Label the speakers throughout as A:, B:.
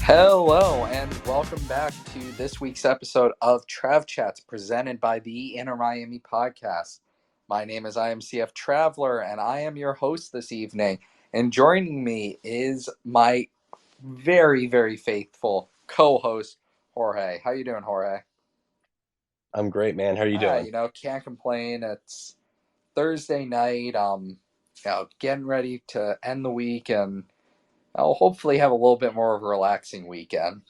A: Hello, and welcome back to this week's episode of Trav Chats presented by the Inner Miami podcast. My name is IMCFTraveller, and I am your host this evening. And joining me is my very, very faithful co-host, Jorge. How you doing, Jorge?
B: I'm great, man. How are you doing?
A: Can't complain. It's Thursday night. Getting ready to end the week, and I'll hopefully have a little bit more of a relaxing weekend.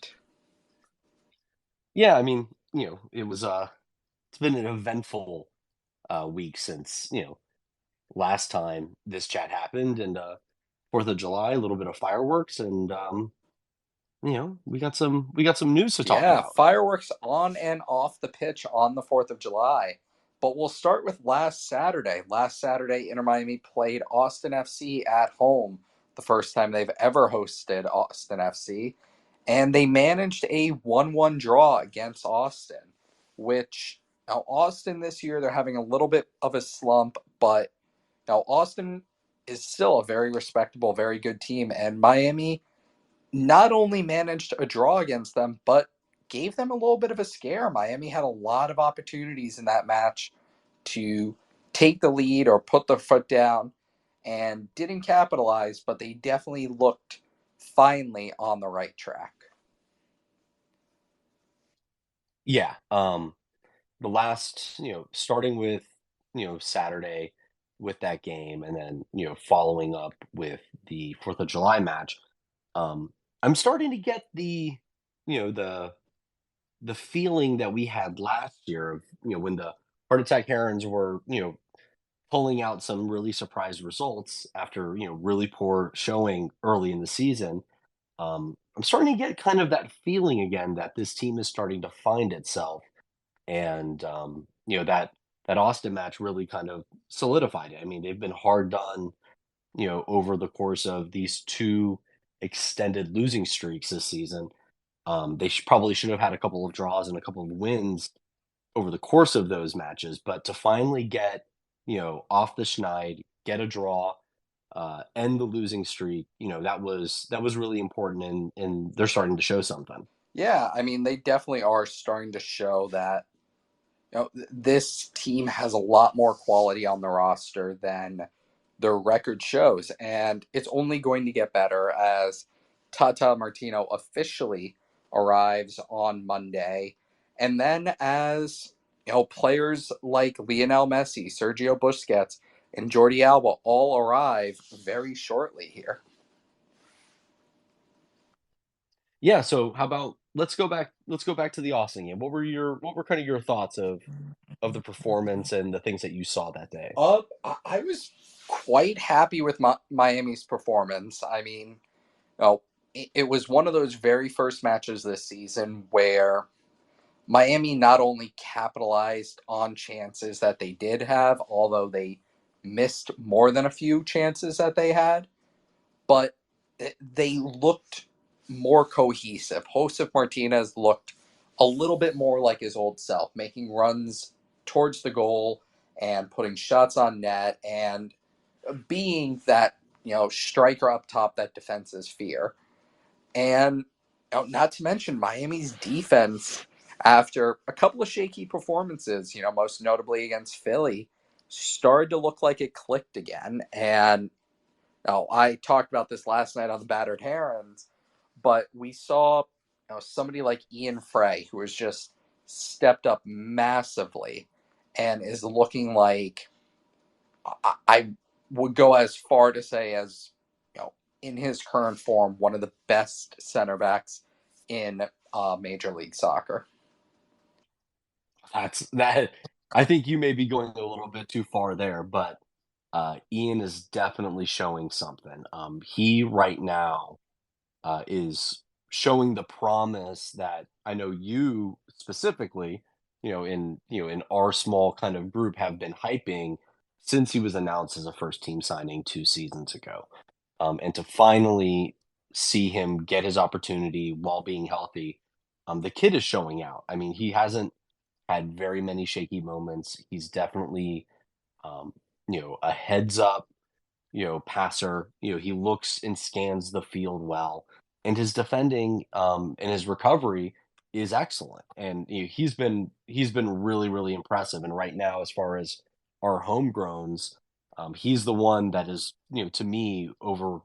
B: Yeah, it's been an eventful week since, last time this chat happened and 4th of July, a little bit of fireworks and we got some news to talk
A: Yeah,
B: about.
A: fireworks on and off the pitch on the 4th of July. But we'll start with last Saturday. Last Saturday, Inter Miami played Austin FC at home, the first time they've ever hosted Austin FC. And they managed a 1-1 draw against Austin, which now Austin this year, they're having a little bit of a slump, but now Austin is still a very respectable, very good team. And Miami not only managed a draw against them, but gave them a little bit of a scare. Miami had a lot of opportunities in that match to take the lead or put their foot down and didn't capitalize, but they definitely looked finally on the right track.
B: Yeah, the last, starting with, Saturday with that game and then, following up with the 4th of July match, I'm starting to get you know, the feeling that we had last year of, when the Heart Attack Herons were, pulling out some really surprise results after, really poor showing early in the season. I'm starting to get kind of that feeling again that this team is starting to find itself. And, that Austin match really kind of solidified it. I mean, they've been hard done, over the course of these two extended losing streaks this season. They probably should have had a couple of draws and a couple of wins over the course of those matches, but to finally get, off the schneid, get a draw, end the losing streak, that was really important, and they're starting to show something.
A: Yeah, I mean, they definitely are starting to show that this team has a lot more quality on the roster than their record shows, and it's only going to get better as Tata Martino officially arrives on Monday, and then as players like Lionel Messi, Sergio Busquets, and Jordi Alba all arrive very shortly here.
B: Yeah, so how about let's go back to the Austin game. What were kind of your thoughts of the performance and the things that you saw that day?
A: I was quite happy with Miami's performance. I mean, it was one of those very first matches this season where Miami not only capitalized on chances that they did have, although they missed more than a few chances that they had, but they looked more cohesive. Josef Martinez looked a little bit more like his old self, making runs towards the goal and putting shots on net and being that striker up top that defenses fear. And not to mention Miami's defense after a couple of shaky performances, most notably against Philly, started to look like it clicked again. And I talked about this last night on the Battered Herons, but we saw somebody like Ian Frey, who has just stepped up massively and is looking like I would go as far to say as in his current form, one of the best center backs in Major League Soccer.
B: That's that. I think you may be going a little bit too far there, but Ian is definitely showing something. He right now is showing the promise that I know you specifically, in our small kind of group have been hyping since he was announced as a first team signing 2 seasons ago. And to finally see him get his opportunity while being healthy, the kid is showing out. I mean, he hasn't had very many shaky moments. He's definitely, um, a heads up, passer. He looks and scans the field well. and his defending and his recovery is excellent. And he's been really really impressive. And right now, as far as our homegrowns, he's the one that is, to me, over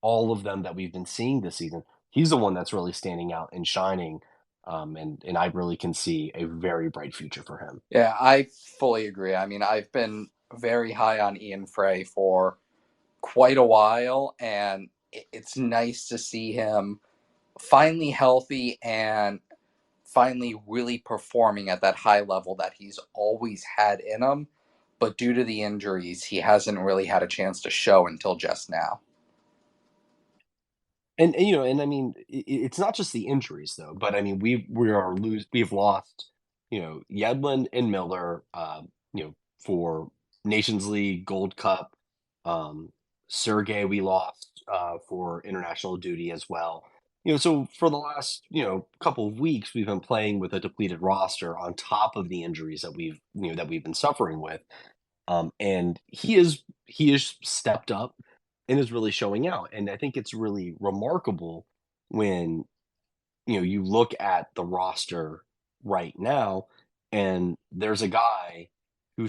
B: all of them that we've been seeing this season. He's the one that's really standing out and shining. And I really can see a very bright future for him.
A: Yeah, I fully agree. I mean, I've been very high on Ian Frey for quite a while, and it's nice to see him finally healthy and finally really performing at that high level that he's always had in him. But due to the injuries, he hasn't really had a chance to show until just now.
B: And I mean, it's not just the injuries though, but I mean, we've lost, Yedlin and Miller, for Nations League, Gold Cup. Sergey we lost for international duty as well. So for the last couple of weeks, we've been playing with a depleted roster on top of the injuries that we've been suffering with. And he is stepped up and is really showing out. And I think it's really remarkable when you look at the roster right now, and there's a guy who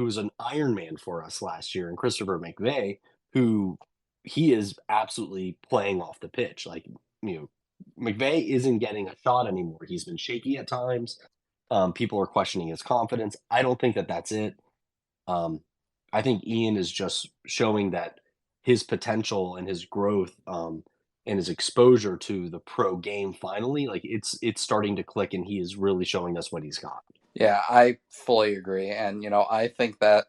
B: was an Iron Man for us last year, and Christopher McVeigh, who he is absolutely playing off the pitch. Like, McVeigh isn't getting a shot anymore. He's been shaky at times. People are questioning his confidence. I don't think that that's it. um, I think Ian is just showing that his potential and his growth, and his exposure to the pro game finally, like it's starting to click, and he is really showing us what he's got.
A: Yeah, I fully agree. And, I think that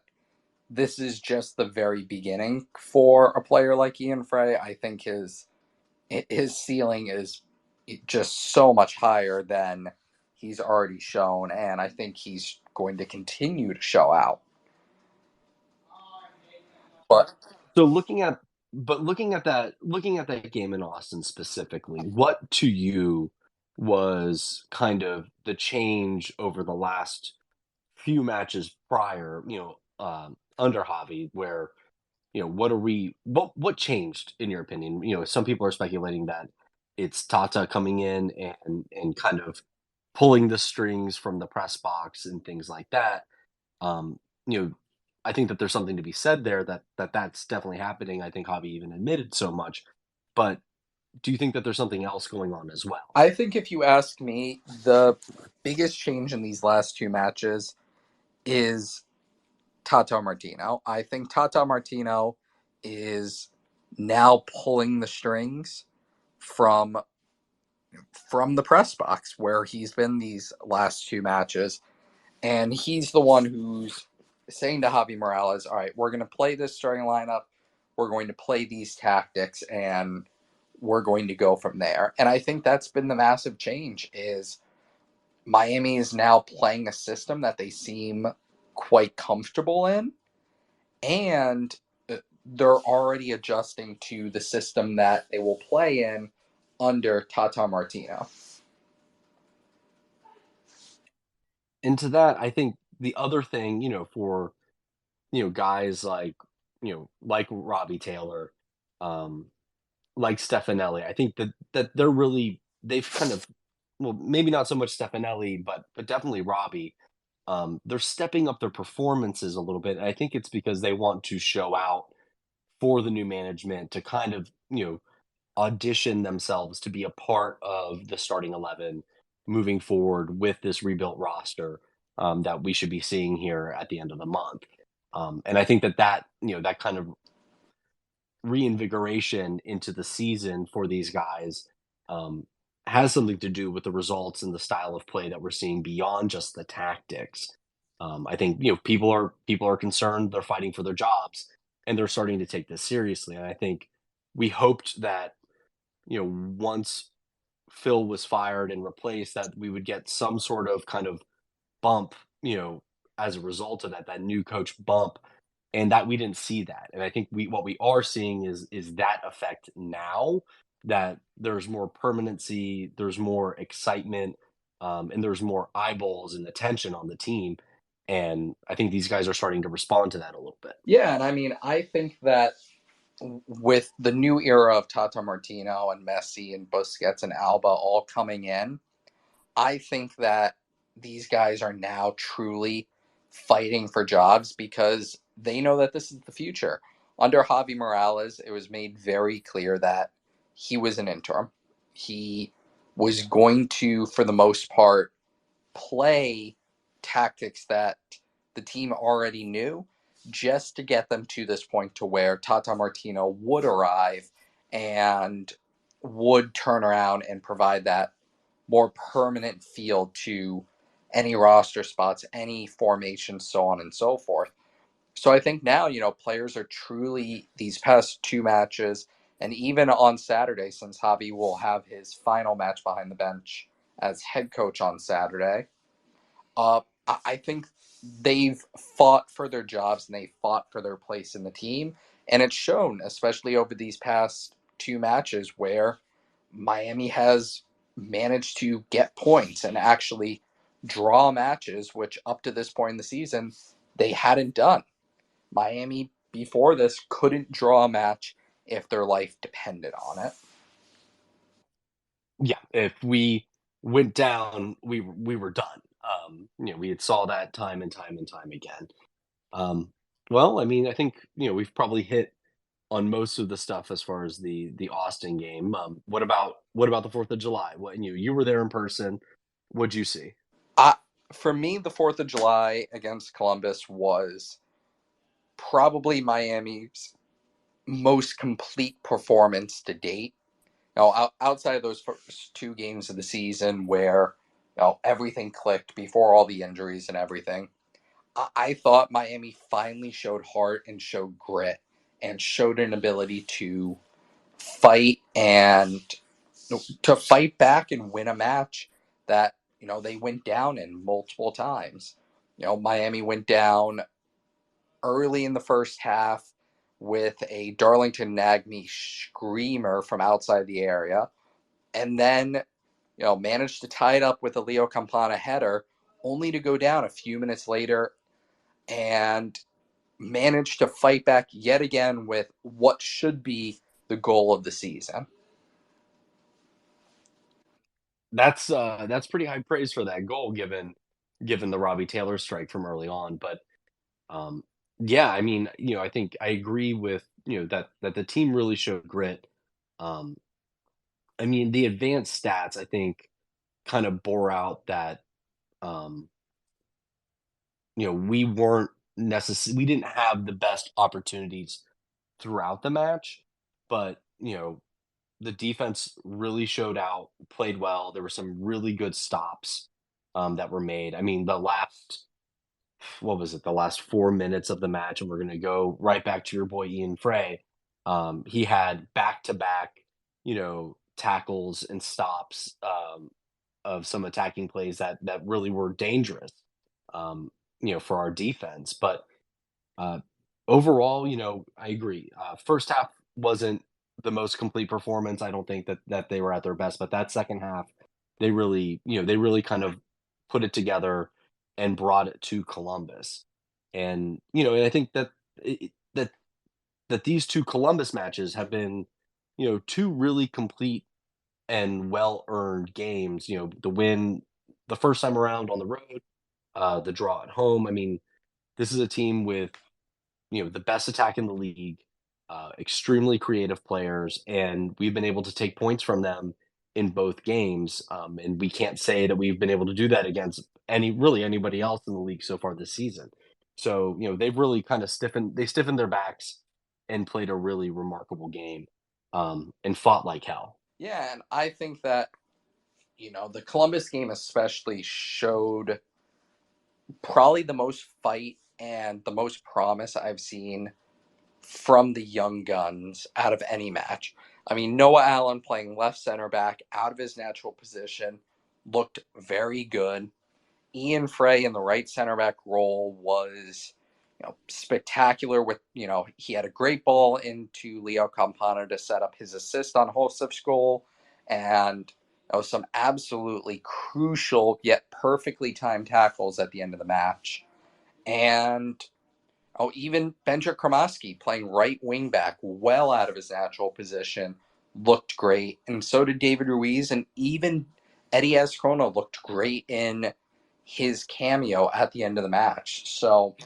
A: this is just the very beginning for a player like Ian Frey. I think his ceiling is just so much higher than he's already shown, and I think he's going to continue to show out. But
B: So looking at that game in Austin specifically, what to you was kind of the change over the last few matches prior, under Javi, where what changed in your opinion? Some people are speculating that it's Tata coming in and kind of pulling the strings from the press box and things like that. Um, you know, I think that there's something to be said there, that's definitely happening. I think Javi even admitted so much. But do you think that there's something else going on as well?
A: I think if you ask me, the biggest change in these last two matches is Tata Martino. I think Tata Martino is now pulling the strings from the press box where he's been these last two matches, and he's the one who's saying to Javi Morales, "All right, we're going to play this starting lineup. We're going to play these tactics, and we're going to go from there." And I think that's been the massive change. Is Miami is now playing a system that they seem quite comfortable in, and they're already adjusting to the system that they will play in under Tata Martino.
B: And to that, I think the other thing, for guys like Robbie Taylor, um, like Stefanelli, I think that they've kind of, well, maybe not so much Stefanelli, but definitely Robbie. They're stepping up their performances a little bit. And I think it's because they want to show out for the new management to kind of, audition themselves to be a part of the starting 11 moving forward with this rebuilt roster, that we should be seeing here at the end of the month. And I think that kind of reinvigoration into the season for these guys, um, has something to do with the results and the style of play that we're seeing beyond just the tactics. I think people are concerned, they're fighting for their jobs, and they're starting to take this seriously. And I think we hoped that once Phil was fired and replaced, that we would get some sort of kind of bump, as a result of that new coach bump, and that we didn't see that. And I think what we are seeing is that effect now, that there's more permanency, there's more excitement, and there's more eyeballs and attention on the team. And I think these guys are starting to respond to that a little bit.
A: Yeah, and I mean, I think that with the new era of Tata Martino and Messi and Busquets and Alba all coming in, I think that these guys are now truly fighting for jobs because they know that this is the future. Under Javi Morales, it was made very clear that he was an interim. He was going to, for the most part, play tactics that the team already knew just to get them to this point to where Tata Martino would arrive and would turn around and provide that more permanent feel to any roster spots, any formation, so on and so forth. So I think now, players are truly these past two matches, and even on Saturday, since Javi will have his final match behind the bench as head coach on Saturday, I think they've fought for their jobs and they fought for their place in the team. And it's shown, especially over these past two matches, where Miami has managed to get points and actually draw matches, which up to this point in the season, they hadn't done. Miami, before this, couldn't draw a match if their life depended on it.
B: Yeah, if we went down, we were done. We had saw that time and time and time again. Um, well, I mean, I think we've probably hit on most of the stuff as far as the Austin game. What about the July? What you were there in person? What'd you see?
A: I, for me, the 4th of July against Columbus was probably Miami's most complete performance to date. Outside of those first two games of the season where everything clicked before all the injuries and everything, I thought Miami finally showed heart and showed grit and showed an ability to fight and to fight back and win a match that they went down in multiple times. Miami went down early in the first half with a Darlington Nagbe screamer from outside the area, and then managed to tie it up with a Leo Campana header, only to go down a few minutes later and managed to fight back yet again with what should be the goal of the season.
B: That's pretty high praise for that goal given the Robbie Taylor strike from early on. But um, yeah, I mean, I think I agree with that the team really showed grit. Um, I mean, the advanced stats I think kind of bore out that um, we didn't have the best opportunities throughout the match, but the defense really showed out, played well. There were some really good stops that were made. I mean, the last what was it? The last 4 minutes of the match, and we're going to go right back to your boy Ian Frey. He had back to back, tackles and stops of some attacking plays that really were dangerous, um, for our defense. But uh, overall, I agree. First half wasn't the most complete performance. I don't think that they were at their best, but that second half, they really kind of put it together and brought it to Columbus. And and I think that these two Columbus matches have been, two really complete and well earned games. The win the first time around on the road, the draw at home. I mean, this is a team with the best attack in the league, extremely creative players, and we've been able to take points from them in both games. And we can't say that we've been able to do that against anybody else in the league so far this season. So they've really kind of stiffened their backs and played a really remarkable game, and fought like hell.
A: Yeah, and I think that the Columbus game especially showed probably the most fight and the most promise I've seen from the young guns out of any match. I mean, Noah Allen playing left center back out of his natural position looked very good. Ian Frey in the right center back role was spectacular with, he had a great ball into Leo Campana to set up his assist on Josef's goal, and some absolutely crucial yet perfectly timed tackles at the end of the match. And Oh, even Benja Kremoski playing right wing back, well out of his natural position, looked great, and so did David Ruiz, and even Eddie Azcona looked great in his cameo at the end of the match. So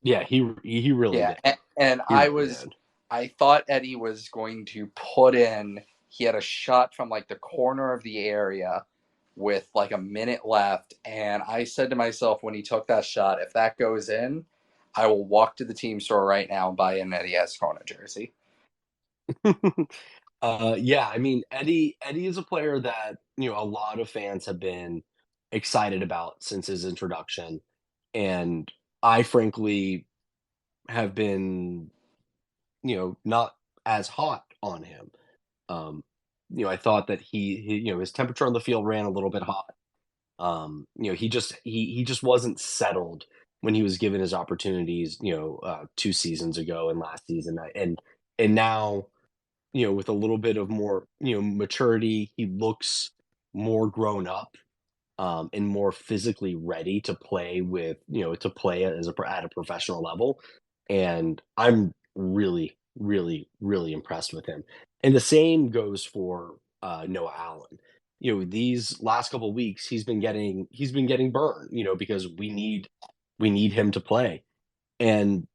B: Yeah, he really
A: yeah,
B: did.
A: and
B: He really did.
A: I thought Eddie was going to put in. He had a shot from like the corner of the area with like a minute left, and I said to myself when he took that shot, if that goes in, I will walk to the team store right now and buy an Eddie Azcona jersey.
B: Yeah, I mean Eddie is a player that a lot of fans have been excited about since his introduction, and I frankly have been not as hot on him. Um, I thought that his temperature on the field ran a little bit hot. He just wasn't settled when he was given his opportunities. 2 seasons ago and last season, and now with a little bit of more maturity, he looks more grown up and more physically ready to play to play at a professional level. And I'm really, really, really impressed with him. And the same goes for Noah Allen. These last couple of weeks, he's been getting burned. Because we need him to play. And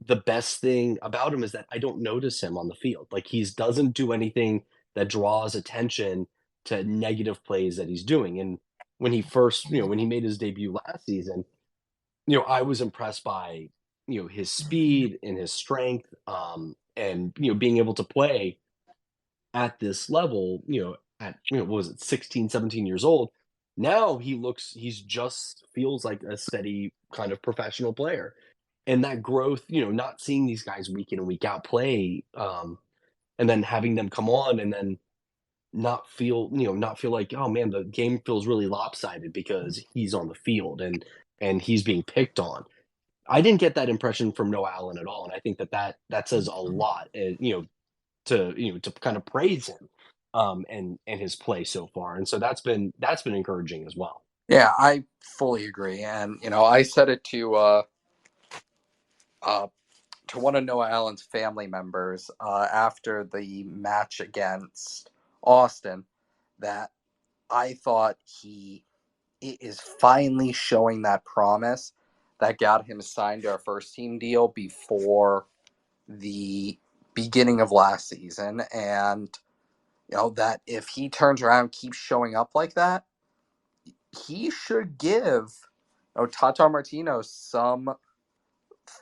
B: the best thing about him is that I don't notice him on the field. Like he doesn't do anything that draws attention to negative plays that he's doing. And when he made his debut last season, I was impressed by, his speed and his strength, and, being able to play at this level, at, what was it, 16, 17 years old. Now he's just feels like a steady kind of professional player. And that growth, not seeing these guys week in and week out play, and then having them come on and then not feel like, oh man, the game feels really lopsided because he's on the field and he's being picked on. I didn't get that impression from Noah Allen at all, and I think that says a lot, to kind of praise him, and his play so far, and so that's been encouraging as well.
A: Yeah, I fully agree, and I said it uh, to one of Noah Allen's family members after the match against Austin that I thought he is finally showing that promise that got him signed to our first team deal before the beginning of last season. And, that if he turns around, keeps showing up like that, he should give Tata Martino some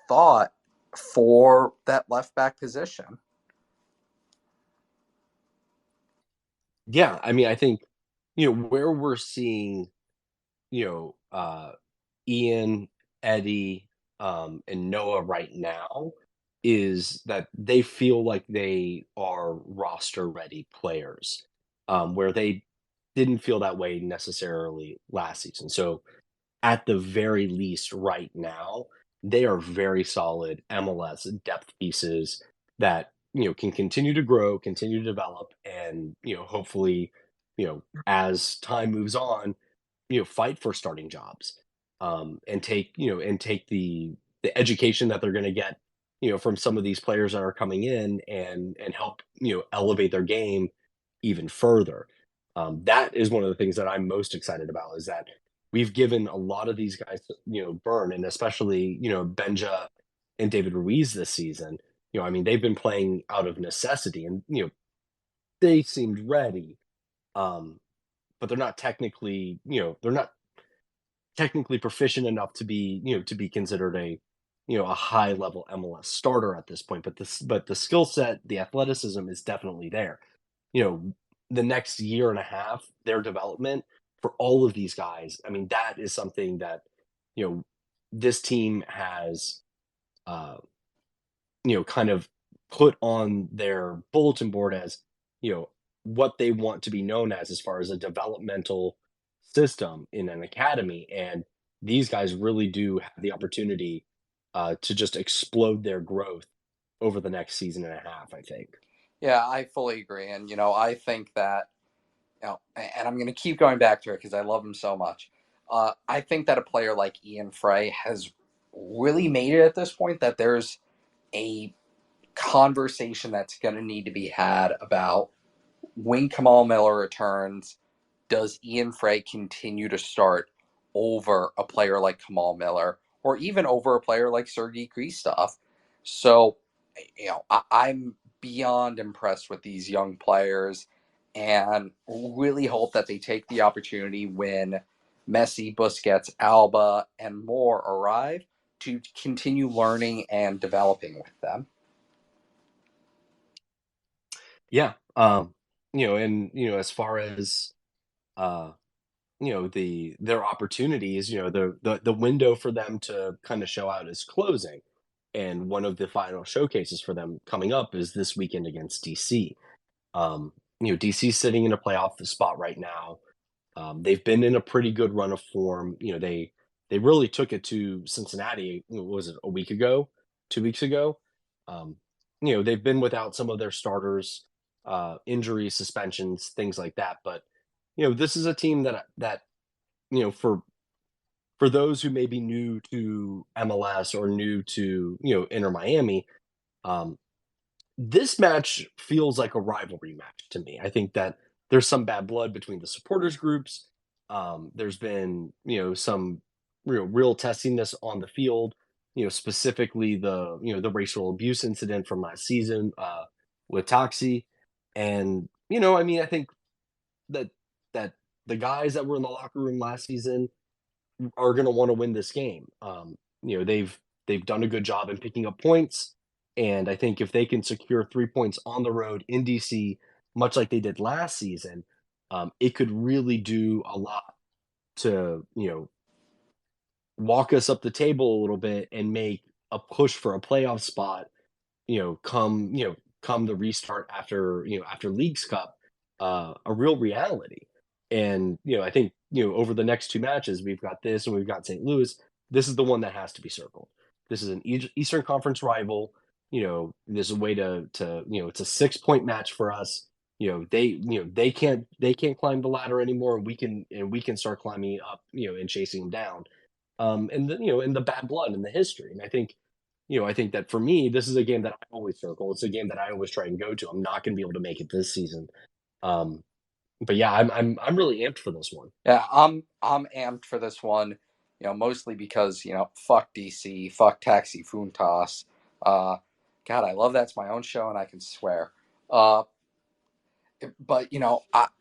A: thought for that left back position.
B: Yeah, I mean, I think where we're seeing you know, Ian, Eddie, and Noah right now is that they feel like they are roster ready players, where they didn't feel that way necessarily last season. So at the very least, right now, they are very solid MLS depth pieces that can continue to grow, continue to develop, and hopefully, as time moves on, fight for starting jobs, and take the education that they're going to get from some of these players that are coming in and help elevate their game even further. That is one of the things that I'm most excited about is that we've given a lot of these guys burn, and especially Benja and David Ruiz this season. I mean, they've been playing out of necessity, and they seemed ready, um but they're not technically proficient enough to be considered a high level MLS starter at this point. But the skill set, the athleticism is definitely there. You know, the next year and a half, their development for all of these guys. I mean, that is something that you know this team has uh, kind of put on their bulletin board as, what they want to be known as far as a developmental system in an academy. And these guys really do have the opportunity to just explode their growth over the next season and a half, I think.
A: Yeah, I fully agree. And, I think that, and I'm going to keep going back to it because I love him so much. I think that a player like Ian Frey has really made it at this point that there's a conversation that's going to need to be had about when Kamal Miller returns, does Ian Frey continue to start over a player like Kamal Miller or even over a player like Sergei Kristov? So, I'm beyond impressed with these young players and really hope that they take the opportunity when Messi, Busquets, Alba, and more arrive to continue learning and developing with them.
B: Yeah. And as far as uh, their opportunities, the window for them to kind of show out is closing. And one of the final showcases for them coming up is this weekend against DC. DC's sitting in a playoff spot right now. They've been in a pretty good run of form. They really took it to Cincinnati. What was it, a week ago, 2 weeks ago? Um, they've been without some of their starters, injuries, suspensions, things like that. But this is a team that for those who may be new to MLS or new to Inter Miami, um, this match feels like a rivalry match to me. I think that there's some bad blood between the supporters groups. There's been, some real testiness on the field. Specifically the racial abuse incident from last season with Toxie, and I mean, I think that that the guys that were in the locker room last season are going to want to win this game. They've done a good job in picking up points, and I think if they can secure 3 points on the road in DC, much like they did last season, it could really do a lot to walk us up the table a little bit and make a push for a playoff spot come the restart after Leagues Cup, a real reality. And I think over the next two matches, we've got this and we've got St. Louis. This is the one that has to be circled. This is an Eastern Conference rival. There's a way to it's a 6 point match for us. They can't climb the ladder anymore, and we can start climbing up, and chasing them down. And then in the bad blood and the history, and I think that for me, this is a game that I always circle. It's a game that I always try and go to. I'm not going to be able to make it this season, um, but yeah, I'm really amped for this one.
A: Yeah, I'm amped for this one, mostly because, fuck DC, fuck Taxi Funtas. Uh, God, I love that's my own show and I can swear. Uh, but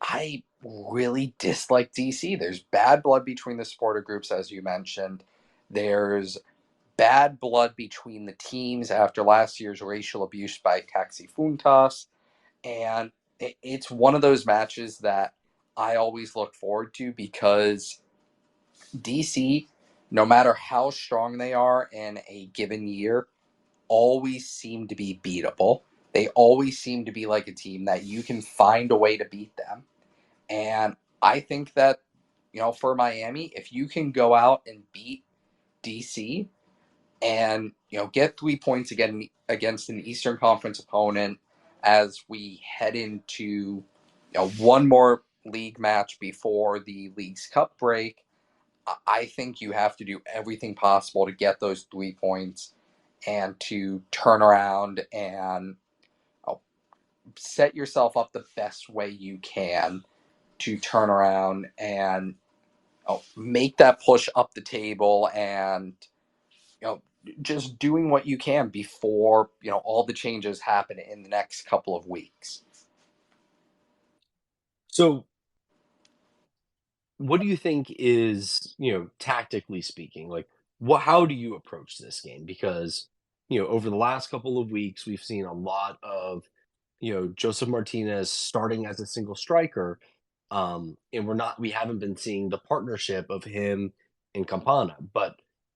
A: I really dislike DC. There's bad blood between the supporter groups, as you mentioned. There's bad blood between the teams after last year's racial abuse by Taxi Funtas, and it's one of those matches that I always look forward to because DC, no matter how strong they are in a given year, always seem to be beatable. They always seem to be like a team that you can find a way to beat them. And I think that, for Miami, if you can go out and beat DC and, get 3 points again against an Eastern Conference opponent as we head into, one more league match before the League's Cup break, I think you have to do everything possible to get those 3 points and to turn around and set yourself up the best way you can to turn around and make that push up the table and you know just doing what you can before all the changes happen in the next couple of weeks.
B: So, what do you think is, tactically speaking, like how do you approach this game? Because, over the last couple of weeks, we've seen a lot of, Joseph Martinez starting as a single striker. And we haven't been seeing the partnership of him and Campana. But,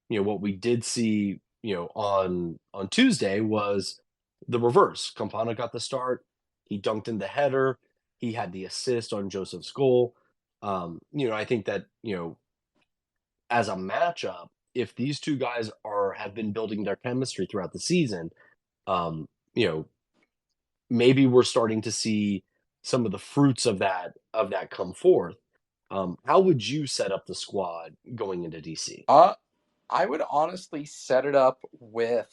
B: what we did see, on Tuesday was the reverse. Campana got the start. He dunked in the header. He had the assist on Joseph's goal. I think that, as a matchup, if these two guys have been building their chemistry throughout the season, um, you know, maybe we're starting to see some of the fruits of that come forth. How would you set up the squad going into DC?
A: I would honestly set it up with.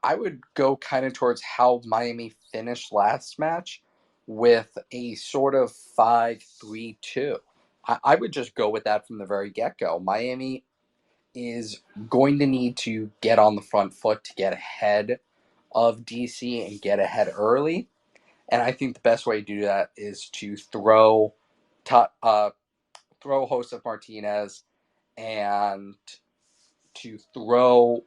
A: I would go kind of towards how Miami finished last match with a sort of 5-3-2. I would just go with that from the very get go. Miami is going to need to get on the front foot to get ahead of DC and get ahead early. And I think the best way to do that is to throw Josef Martinez and to throw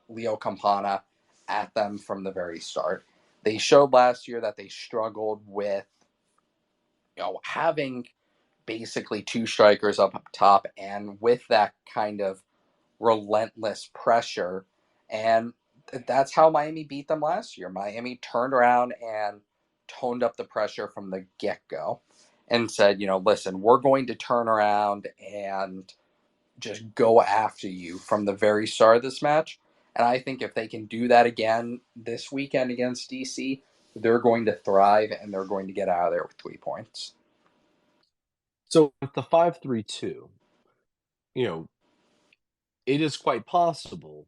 A: Leo Campana at them from the very start. They showed last year that they struggled with having basically two strikers up top and with that kind of relentless pressure. And that's how Miami beat them last year. Miami turned around and toned up the pressure from the get go and said, listen, we're going to turn around and just go after you from the very start of this match. And I think if they can do that again this weekend against DC, they're going to thrive and they're going to get out of there with 3 points.
B: So with the 5-3-2, you know, it is quite possible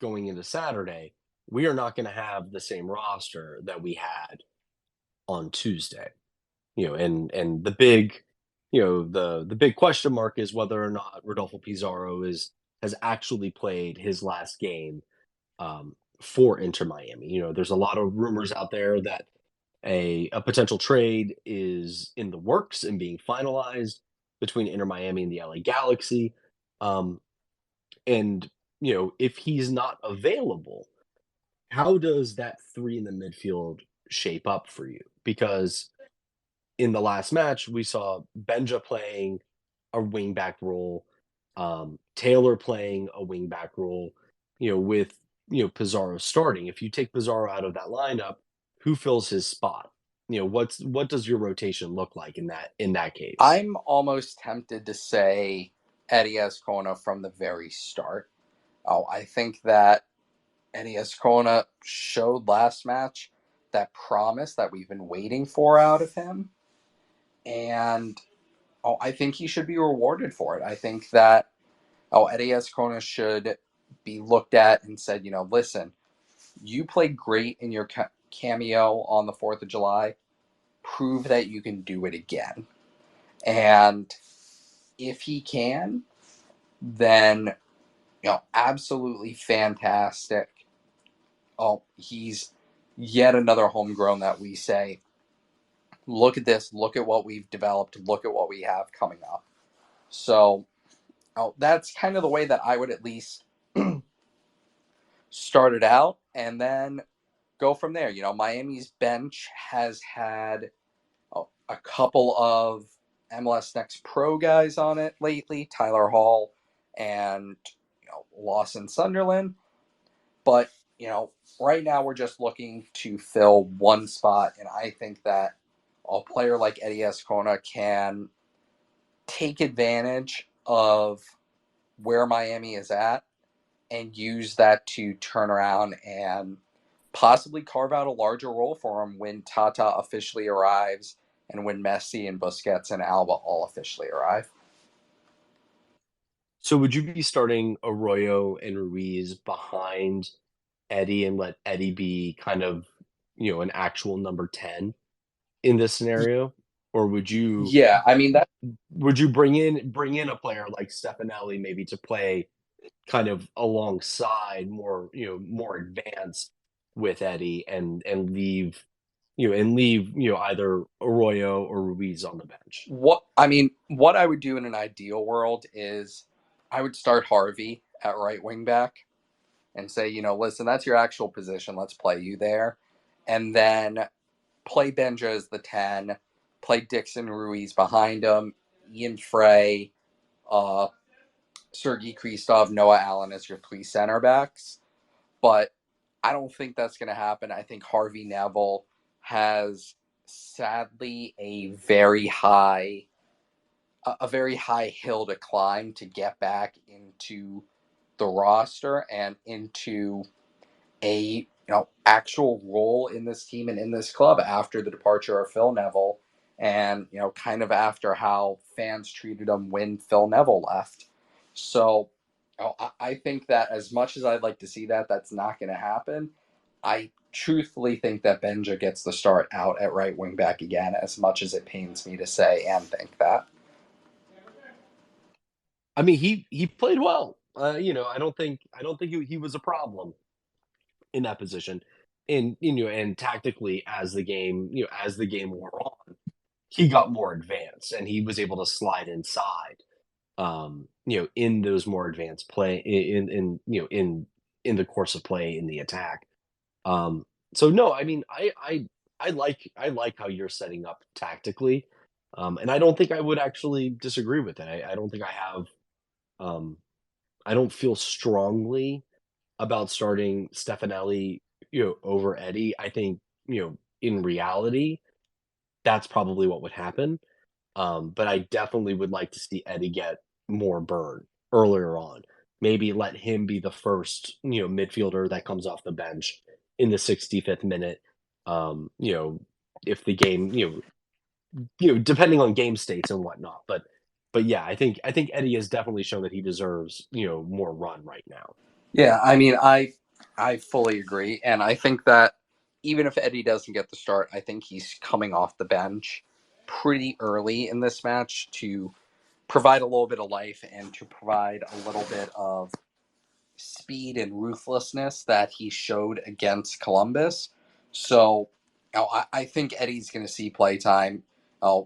B: going into Saturday, we are not going to have the same roster that we had on Tuesday. And the big, the big question mark is whether or not Rodolfo Pizarro has actually played his last game for Inter Miami. There's a lot of rumors out there that a potential trade is in the works and being finalized between Inter Miami and the LA Galaxy. Um, and if he's not available, how does that three in the midfield shape up for you? Because in the last match, we saw Benja playing a wingback role, Taylor playing a wingback role, with Pizarro starting. If you take Pizarro out of that lineup, who fills his spot? What does your rotation look like in that case?
A: I'm almost tempted to say Eddie Azcona from the very start. Oh, I think that Eddie Azcona showed last match that promise that we've been waiting for out of him. And I think he should be rewarded for it. I think that Eddie Azcona should be looked at and said, listen, you played great in your cameo on the 4th of July. Prove that you can do it again. And if he can, then, absolutely fantastic. He's yet another homegrown that we say, look at this, look at what we've developed, look at what we have coming up. So, that's kind of the way that I would at least start it out and then go from there. Miami's bench has had a couple of MLS Next Pro guys on it lately, Tyler Hall and Lawson Sunderland. But right now we're just looking to fill one spot, and I think that a player like Eddie Azcona can take advantage of where Miami is at and use that to turn around and possibly carve out a larger role for him when Tata officially arrives and when Messi and Busquets and Alba all officially arrive.
B: So would you be starting Arroyo and Ruiz behind Eddie and let Eddie be kind of, an actual number 10 in this scenario? Or
A: Yeah, I mean that.
B: would you bring in a player like Stefanelli maybe to play kind of alongside more advanced with Eddie and leave either Arroyo or Ruiz on the bench?
A: What I would do in an ideal world is I would start Harvey at right wing back and say, listen, that's your actual position. Let's play you there. And then play Benja as the 10, play Dixon Ruiz behind him, Ian Frey, uh, Sergei Kristov, Noah Allen as your three center backs. But I don't think that's going to happen. I think Harvey Neville has sadly a very high hill to climb to get back into the roster and into a actual role in this team and in this club after the departure of Phil Neville and kind of after how fans treated him when Phil Neville left. So I think that as much as I'd like to see that, that's not going to happen. I truthfully think that Benja gets the start out at right wing back again, as much as it pains me to say and think that.
B: I mean, he played well. I don't think he was a problem in that position. And and tactically, as the game wore on, he got more advanced and he was able to slide inside. In those more advanced play in the course of play in the attack. Um, so no, I mean, I like how you're setting up tactically, and I don't think I would actually disagree with it. I don't think I have. Um, I don't feel strongly about starting Stefanelli, over Eddie. I think in reality, that's probably what would happen. But I definitely would like to see Eddie get more burn earlier on. Maybe let him be the first, midfielder that comes off the bench in the 65th minute. Um, you know, if the game, depending on game states and whatnot. But yeah, I think Eddie has definitely shown that he deserves, more run right now.
A: Yeah, I mean, I fully agree, and I think that even if Eddie doesn't get the start, I think he's coming off the bench pretty early in this match to provide a little bit of life and to provide a little bit of speed and ruthlessness that he showed against Columbus. So I think Eddie's going to see play time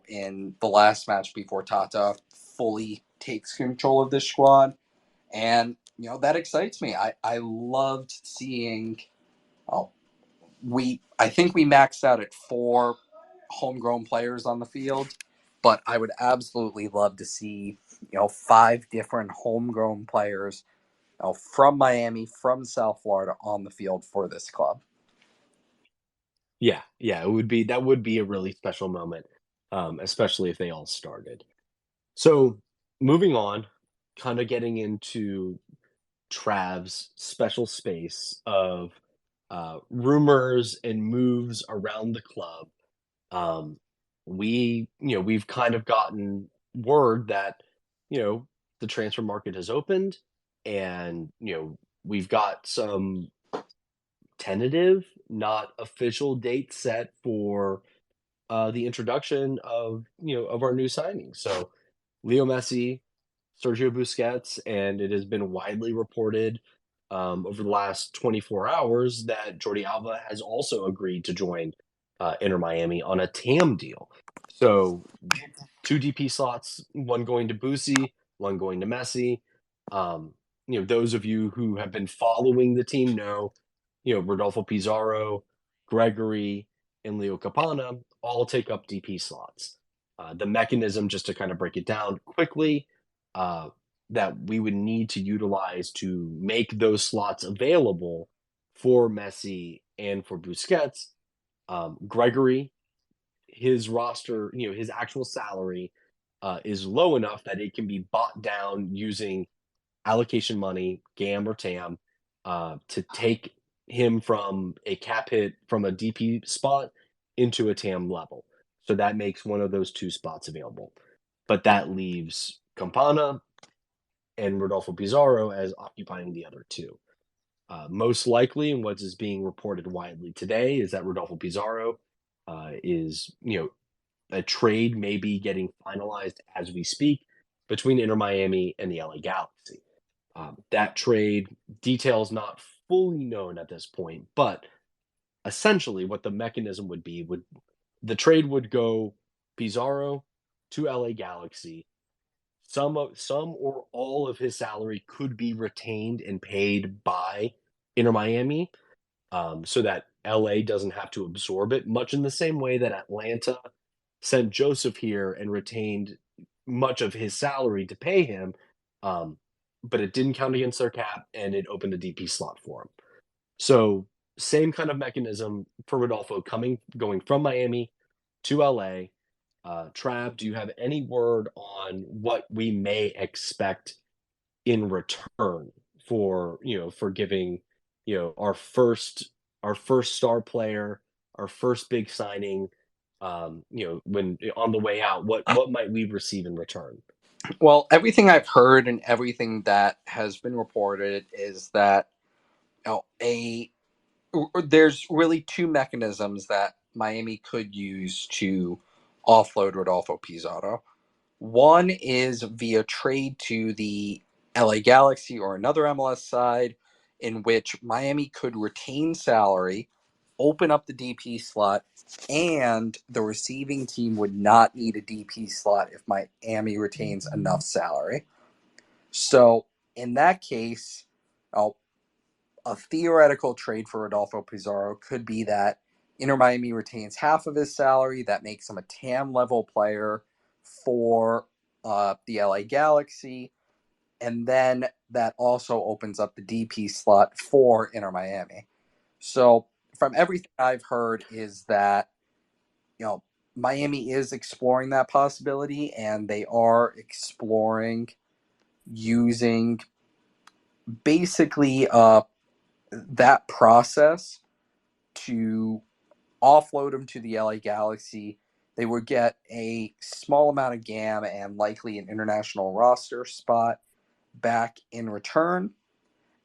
A: in the last match before Tata fully takes control of this squad. And, that excites me. I loved seeing, oh, I think we maxed out at 4 homegrown players on the field, but I would absolutely love to see, 5 different homegrown players from Miami, from South Florida on the field for this club.
B: Yeah, yeah, that would be a really special moment, especially if they all started. So moving on, kind of getting into Trav's special space of rumors and moves around the club. Um, we've kind of gotten word that you know the transfer market has opened, and we've got some tentative, not official date set for the introduction of our new signings. So Leo Messi, Sergio Busquets, and it has been widely reported over the last 24 hours that Jordi Alba has also agreed to join Inter Miami on a TAM deal. So two DP slots, one going to Busi, one going to Messi. Um, those of you who have been following the team know, Rodolfo Pizarro, Gregory, and Leo Capana all take up DP slots. The mechanism, just to kind of break it down quickly, uh, that we would need to utilize to make those slots available for Messi and for Busquets. Gregory, his roster, his actual salary is low enough that it can be bought down using allocation money, GAM or TAM, to take him from a cap hit from a DP spot into a TAM level. So that makes one of those two spots available. But that leaves Campana and Rodolfo Pizarro as occupying the other two. Most likely, and what is being reported widely today, is that Rodolfo Pizarro is, a trade may be getting finalized as we speak between Inter Miami and the LA Galaxy. That trade details not fully known at this point, but essentially what the mechanism would be would the trade would go Pizarro to LA Galaxy. Some or all of his salary could be retained and paid by Inter Miami, so that LA doesn't have to absorb it, much in the same way that Atlanta sent Joseph here and retained much of his salary to pay him, um, but it didn't count against their cap and it opened a DP slot for him. So same kind of mechanism for Rodolfo going from Miami to LA. Trav, do you have any word on what we may expect in return for giving our first star player, our first big signing, when on the way out, what might we receive in return?
A: Well, everything I've heard and everything that has been reported is that a there's really two mechanisms that Miami could use to offload Rodolfo Pizarro. One is via trade to the LA Galaxy or another MLS side, in which Miami could retain salary, open up the DP slot, and the receiving team would not need a DP slot if Miami retains enough salary. So, in that case, uh, a theoretical trade for Rodolfo Pizarro could be that Inter Miami retains half of his salary. That makes him a TAM level player for the LA Galaxy. And then that also opens up the DP slot for Inter Miami. So, from everything I've heard, is that, you know, Miami is exploring that possibility, and they are exploring using basically that process to offload him to the LA Galaxy. They would get a small amount of GAM and likely an international roster spot back in return,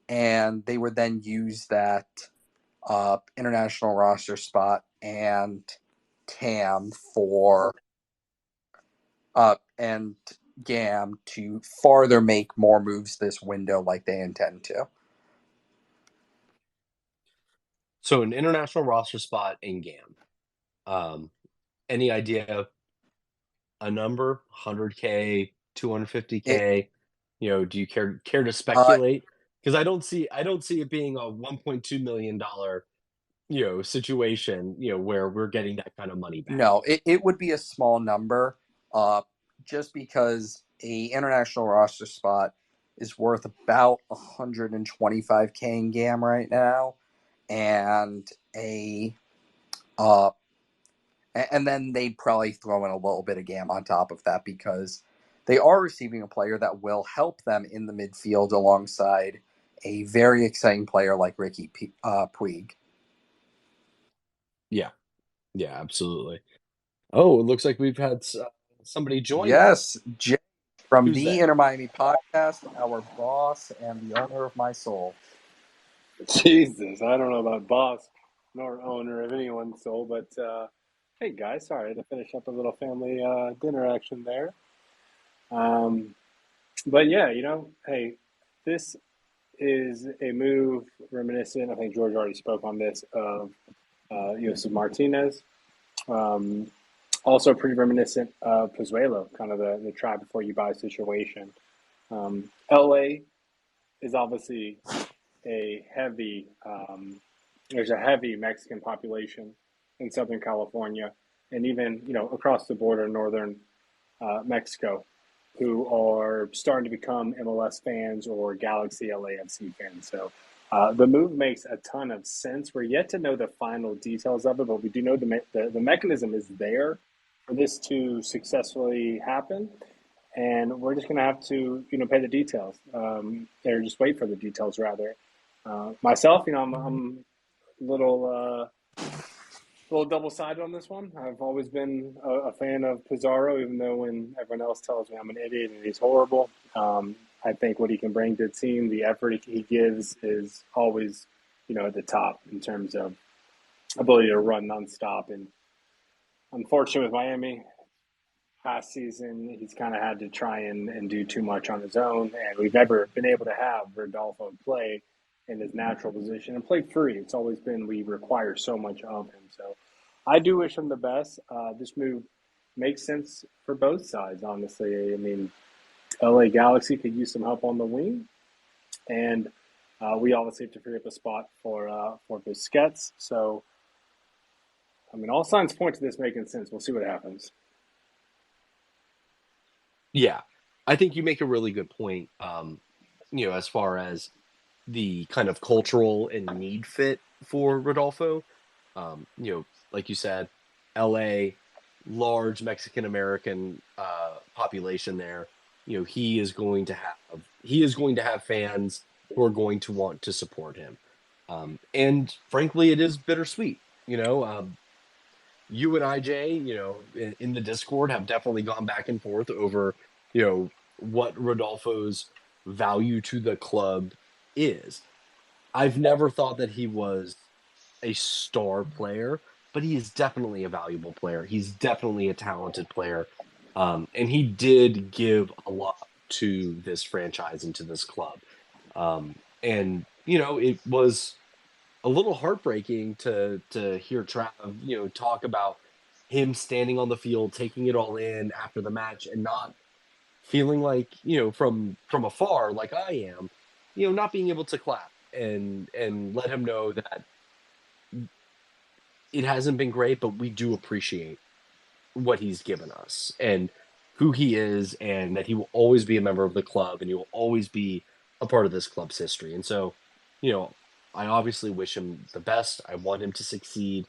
A: and they would then use that international roster spot and TAM for and GAM to farther make more moves this window like they intend to.
B: So an international roster spot in GAM. Um, any idea a number? 100K,
A: It
B: 250K? Do you care to
A: uh,
B: speculate? Because I don't see it being a 1.2 million dollar situation where we're getting that kind of money back.
A: No, it would be a small number, uh, just because a international roster spot is worth about 125K in GAM right now, and a uh, and then they'd probably throw in a little bit of GAM on top of that because they are receiving a player that will help them in the midfield alongside a very exciting player like Puig.
B: Yeah, yeah, absolutely. Oh, it looks like we've had somebody join
A: Yes,
B: us.
A: Jay from
B: Who's
A: the
B: that?
A: Inter Miami podcast, our boss and the owner of my soul.
C: Jesus, I don't know about boss nor owner of anyone's soul, but hey guys, sorry to finish up a little family dinner action there. Um, but yeah, hey, this is a move reminiscent. I think George already spoke on this of Yusuf Martinez. Um, Also pretty reminiscent of Pozuelo, kind of the try before you buy situation. LA is obviously a heavy there's a heavy Mexican population in Southern California and even across the border in northern Mexico who are starting to become MLS fans or Galaxy LAFC fans. So the move makes a ton of sense. We're yet to know the final details of it, but we do know the mechanism is there for this to successfully happen, and we're just going to have to pay the details or just wait for the details rather. Myself, I'm a little double sided on this one. I've always been a fan of Pizarro, even though when everyone else tells me I'm an idiot and he's horrible. I think what he can bring to the team, the effort he gives, is always at the top in terms of ability to run nonstop. And unfortunately with Miami, past season, he's kind of had to try and do too much on his own, and we've never been able to have Rodolfo play in his natural position and play free. It's always been we require so much of him. So I do wish him the best. This move makes sense for both sides, honestly. I mean, LA Galaxy could use some help on the wing, and we obviously have to free up a spot for Busquets. So, I mean, all signs point to this making sense. We'll see what happens.
B: Yeah, I think you make a really good point. As far as the kind of cultural and need fit for Rodolfo. Like you said, LA, large Mexican American population there. He is going to have fans who are going to want to support him. And frankly, it is bittersweet. You and IJ, in the Discord have definitely gone back and forth over, what Rodolfo's value to the club is. I've never thought that he was a star player, but he is definitely a valuable player. He's definitely a talented player. And he did give a lot to this franchise and to this club. And, it was a little heartbreaking to hear Trav, talk about him standing on the field, taking it all in after the match and not feeling like, from afar, like I am, not being able to clap and let him know that it hasn't been great, but we do appreciate what he's given us and who he is, and that he will always be a member of the club and he will always be a part of this club's history. And so, I obviously wish him the best. I want him to succeed.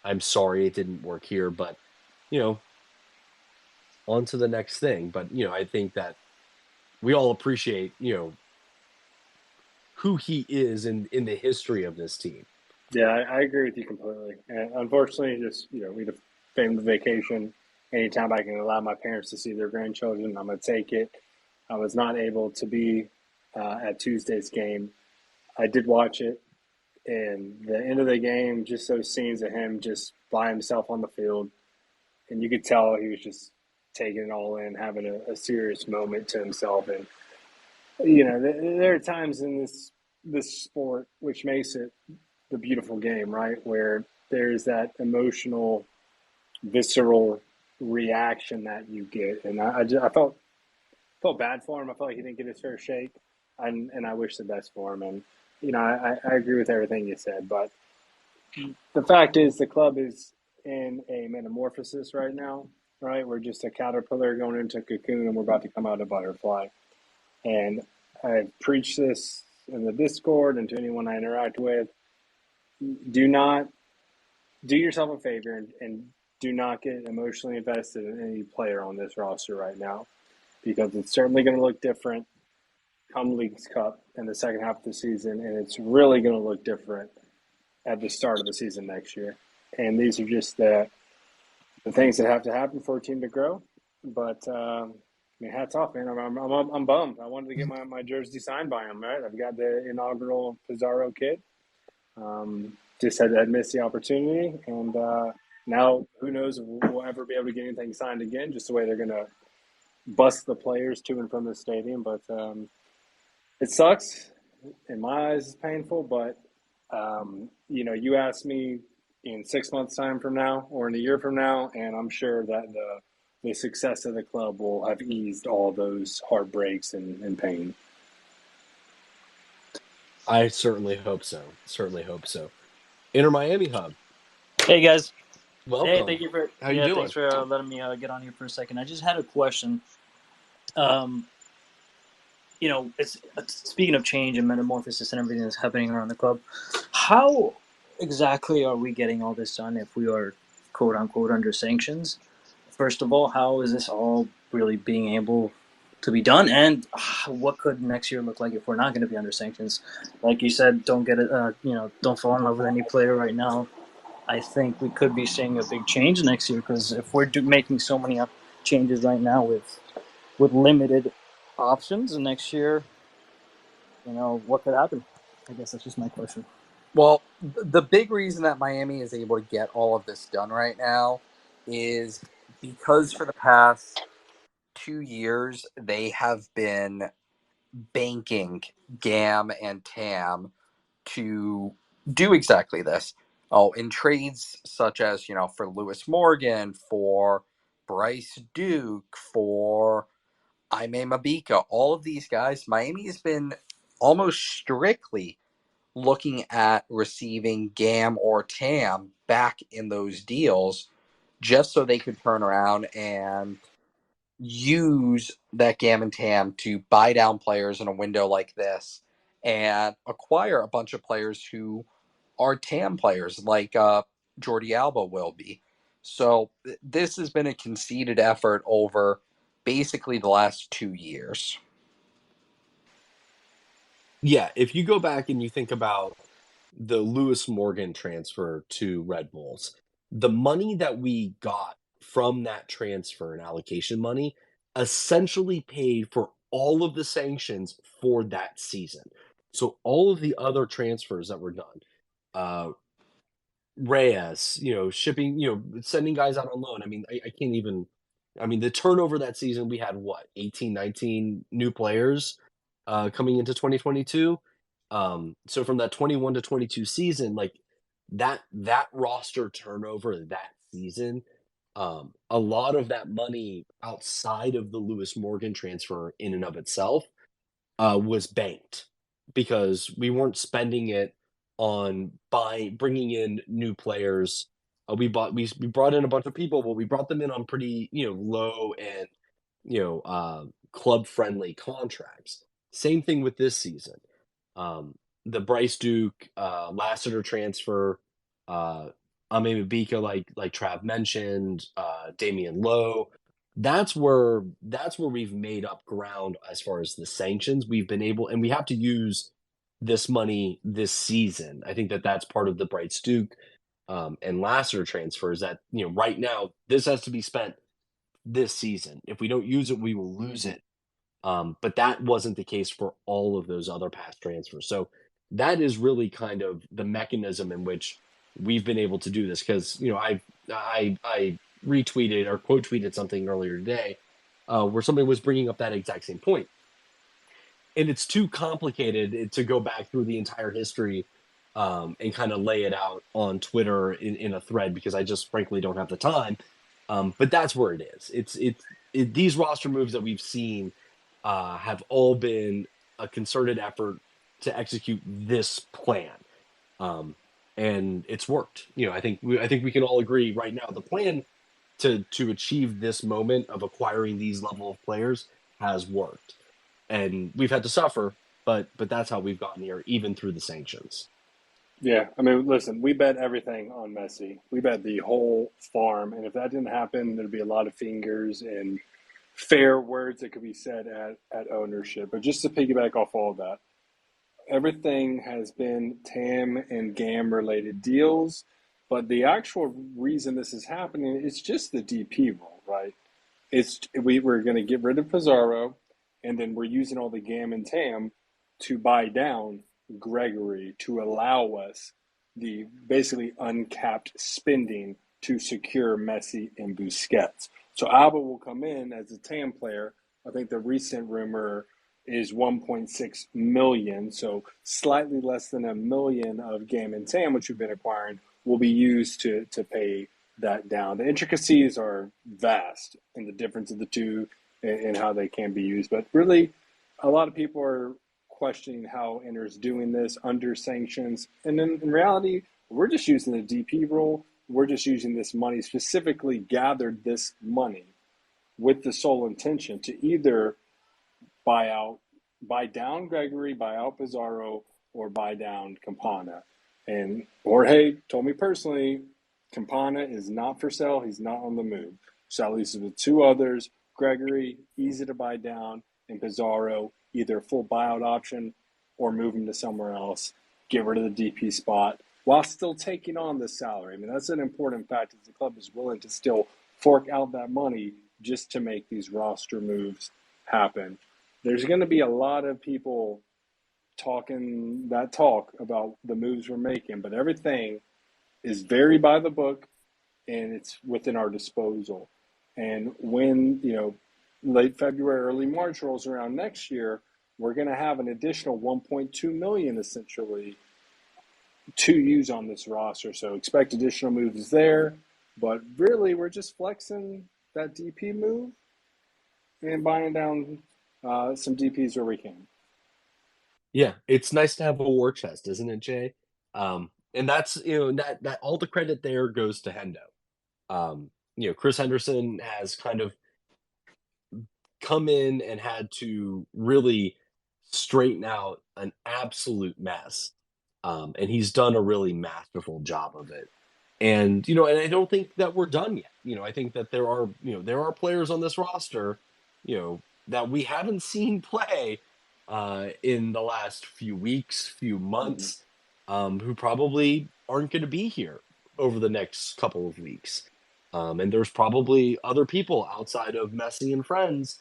B: I'm sorry it didn't work here, but, on to the next thing. But, I think that we all appreciate, who he is in the history of this team.
C: Yeah, I agree with you completely. And unfortunately, just we the family vacation. Anytime I can allow my parents to see their grandchildren, I'm gonna take it. I was not able to be at Tuesday's game. I did watch it, and the end of the game, just those scenes of him just by himself on the field, and you could tell he was just taking it all in, having a serious moment to himself. And there are times in this sport which makes it the beautiful game, right? Where there's that emotional, visceral reaction that you get, and I felt bad for him. I felt like he didn't get his fair shake, and I wish the best for him. And I agree with everything you said, but the fact is the club is in a metamorphosis right now, right? We're just a caterpillar going into a cocoon, and we're about to come out a butterfly. And I preach this in the Discord and to anyone I interact with. Do not do yourself a favor and do not get emotionally invested in any player on this roster right now, because it's certainly going to look different come Leagues Cup in the second half of the season, and it's really going to look different at the start of the season next year. And these are just the things that have to happen for a team to grow. But hats off, man. I'm bummed. I wanted to get my jersey signed by him. Right, I've got the inaugural Pizarro kit. Just had missed the opportunity, and now who knows if we'll ever be able to get anything signed again. Just the way they're going to bust the players to and from the stadium, but it sucks. In my eyes, it's painful. But you ask me in 6 months' time from now, or in a year from now, and I'm sure that the success of the club will have eased all those heartbreaks and pain.
B: I certainly hope so. Certainly hope so. Inter Miami Hub.
D: Hey guys.
B: Welcome.
D: Hey, thank you for
B: How you doing?
D: Thanks for letting me get on here for a second. I just had a question. It's speaking of change and metamorphosis and everything that's happening around the club. How exactly are we getting all this done if we are quote unquote under sanctions? First of all, how is this all really being able to be done, and what could next year look like if we're not going to be under sanctions? Like you said, don't get it. Don't fall in love with any player right now. I think we could be seeing a big change next year, because if we're making so many changes right now with limited options, and next year, what could happen? I guess that's just my question.
A: Well, the big reason that Miami is able to get all of this done right now is because for the past 2 years, they have been banking GAM and TAM to do exactly this. Oh, in trades such as, for Lewis Morgan, for Bryce Duke, for Ime Mabika, all of these guys, Miami has been almost strictly looking at receiving GAM or TAM back in those deals just so they could turn around and use that GAM and TAM to buy down players in a window like this and acquire a bunch of players who are TAM players like Jordi Alba will be. So this has been a conceded effort over basically the last 2 years.
B: Yeah, if you go back and you think about the Lewis Morgan transfer to Red Bulls, the money that we got from that transfer and allocation money essentially paid for all of the sanctions for that season. So all of the other transfers that were done, Reyes, shipping, sending guys out on loan. I mean, I can't even. I mean, the turnover that season, we had what, 18, 19 new players coming into 2022. So from that 21 to 22 season, like that roster turnover that season, a lot of that money outside of the Lewis Morgan transfer in and of itself was banked because we weren't spending it on bringing in new players. We brought in a bunch of people, but we brought them in on pretty low and club friendly contracts. Same thing with this season. The Bryce Duke, Lassiter transfer, Ame Mabika, like Trav mentioned, Damian Lowe. That's where we've made up ground as far as the sanctions. We've been able, and we have to use this money this season. I think that's part of the Bryce Duke and Lassiter transfers. That right now this has to be spent this season. If we don't use it, we will lose it. But that wasn't the case for all of those other past transfers. So that is really kind of the mechanism in which we've been able to do this. Because I retweeted or quote tweeted something earlier today where somebody was bringing up that exact same point, and it's too complicated to go back through the entire history and kind of lay it out on Twitter in a thread because I just frankly don't have the time. But that's where it is. These roster moves that we've seen have all been a concerted effort to execute this plan, and it's worked. I think we can all agree right now the plan to achieve this moment of acquiring these level of players has worked, and we've had to suffer, but that's how we've gotten here, even through the sanctions.
C: Yeah, I mean, listen, we bet everything on Messi. We bet the whole farm, and if that didn't happen, there'd be a lot of fingers and fair words that could be said at ownership. But just to piggyback off all of that, everything has been TAM and GAM related deals, but the actual reason this is happening is just the DP rule, right? We're going to get rid of Pizarro, and then we're using all the GAM and TAM to buy down Gregory to allow us the basically uncapped spending to secure Messi and Busquets. So Alba will come in as a TAM player. I think the recent rumor is 1.6 million, so slightly less than $1 million of GAM and TAM, which we've been acquiring, will be used to pay that down. The intricacies are vast in the difference of the two and how they can be used. But really, a lot of people are questioning how Inter's doing this under sanctions. And then in reality, we're just using the DP rule. We're just using this money, specifically gathered this money with the sole intention to either buy down Gregory, buy out Pizarro, or buy down Campana. And Jorge told me personally, Campana is not for sale. He's not on the move. So at least with two others, Gregory, easy to buy down, and Pizarro, either full buyout option or move him to somewhere else, get rid of the DP spot while still taking on the salary. I mean, that's an important fact is the club is willing to still fork out that money just to make these roster moves happen. There's going to be a lot of people talking that talk about the moves we're making, but everything is very by the book and it's within our disposal. And when, late February, early March rolls around next year, we're going to have an additional 1.2 million essentially to use on this roster. So expect additional moves there, but really we're just flexing that DP move and buying down some DPs where we can.
B: Yeah, it's nice to have a war chest, isn't it, Jay? And that's that all the credit there goes to Hendo. Chris Henderson has kind of come in and had to really straighten out an absolute mess. And he's done a really masterful job of it. And and I don't think that we're done yet. I think that there are players on this roster, that we haven't seen play in the last few weeks, few months, who probably aren't going to be here over the next couple of weeks. And there's probably other people outside of Messi and friends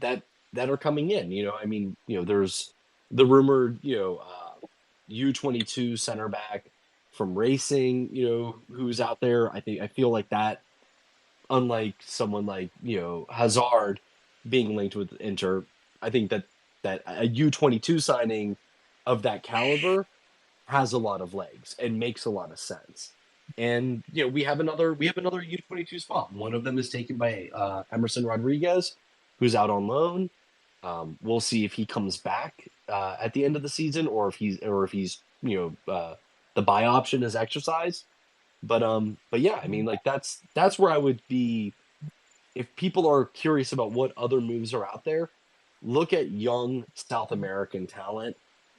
B: that are coming in. I mean, there's the rumored, U22 center back from Racing, who's out there. I feel like that, unlike someone like, Hazard being linked with Inter, I think that a U22 signing of that caliber has a lot of legs and makes a lot of sense. And we have another U22 spot. One of them is taken by Emerson Rodriguez, who's out on loan. We'll see if he comes back at the end of the season, or if he's the buy option is exercised. But yeah, I mean, like that's where I would be if people are curious about what other moves are out there. Look at young South American talent,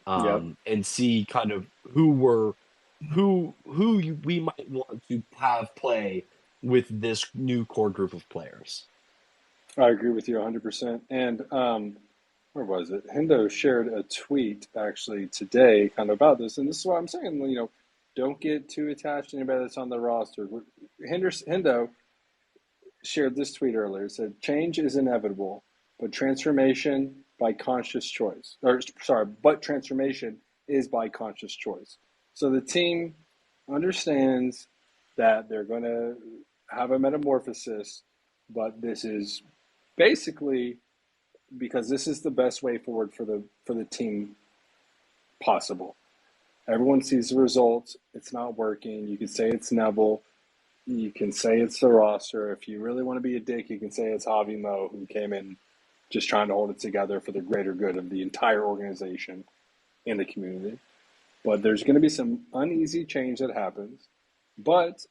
C: Yep.
B: and see kind of we might want to have play with this new core group of players.
C: I agree with you 100%. And where was it? Hendo shared a tweet actually today kind of about this. And this is what I'm saying, don't get too attached to anybody that's on the roster. Hendo shared this tweet earlier. It said, change is inevitable, but transformation by conscious choice. But transformation is by conscious choice. So the team understands that they're going to have a metamorphosis, but this is basically because this is the best way forward for the team possible. Everyone sees the results. It's not working. You can say it's Neville. You can say it's the roster. If you really want to be a dick, you can say it's Javi Mo, who came in just trying to hold it together for the greater good of the entire organization and the community. But there's going to be some uneasy change that happens. But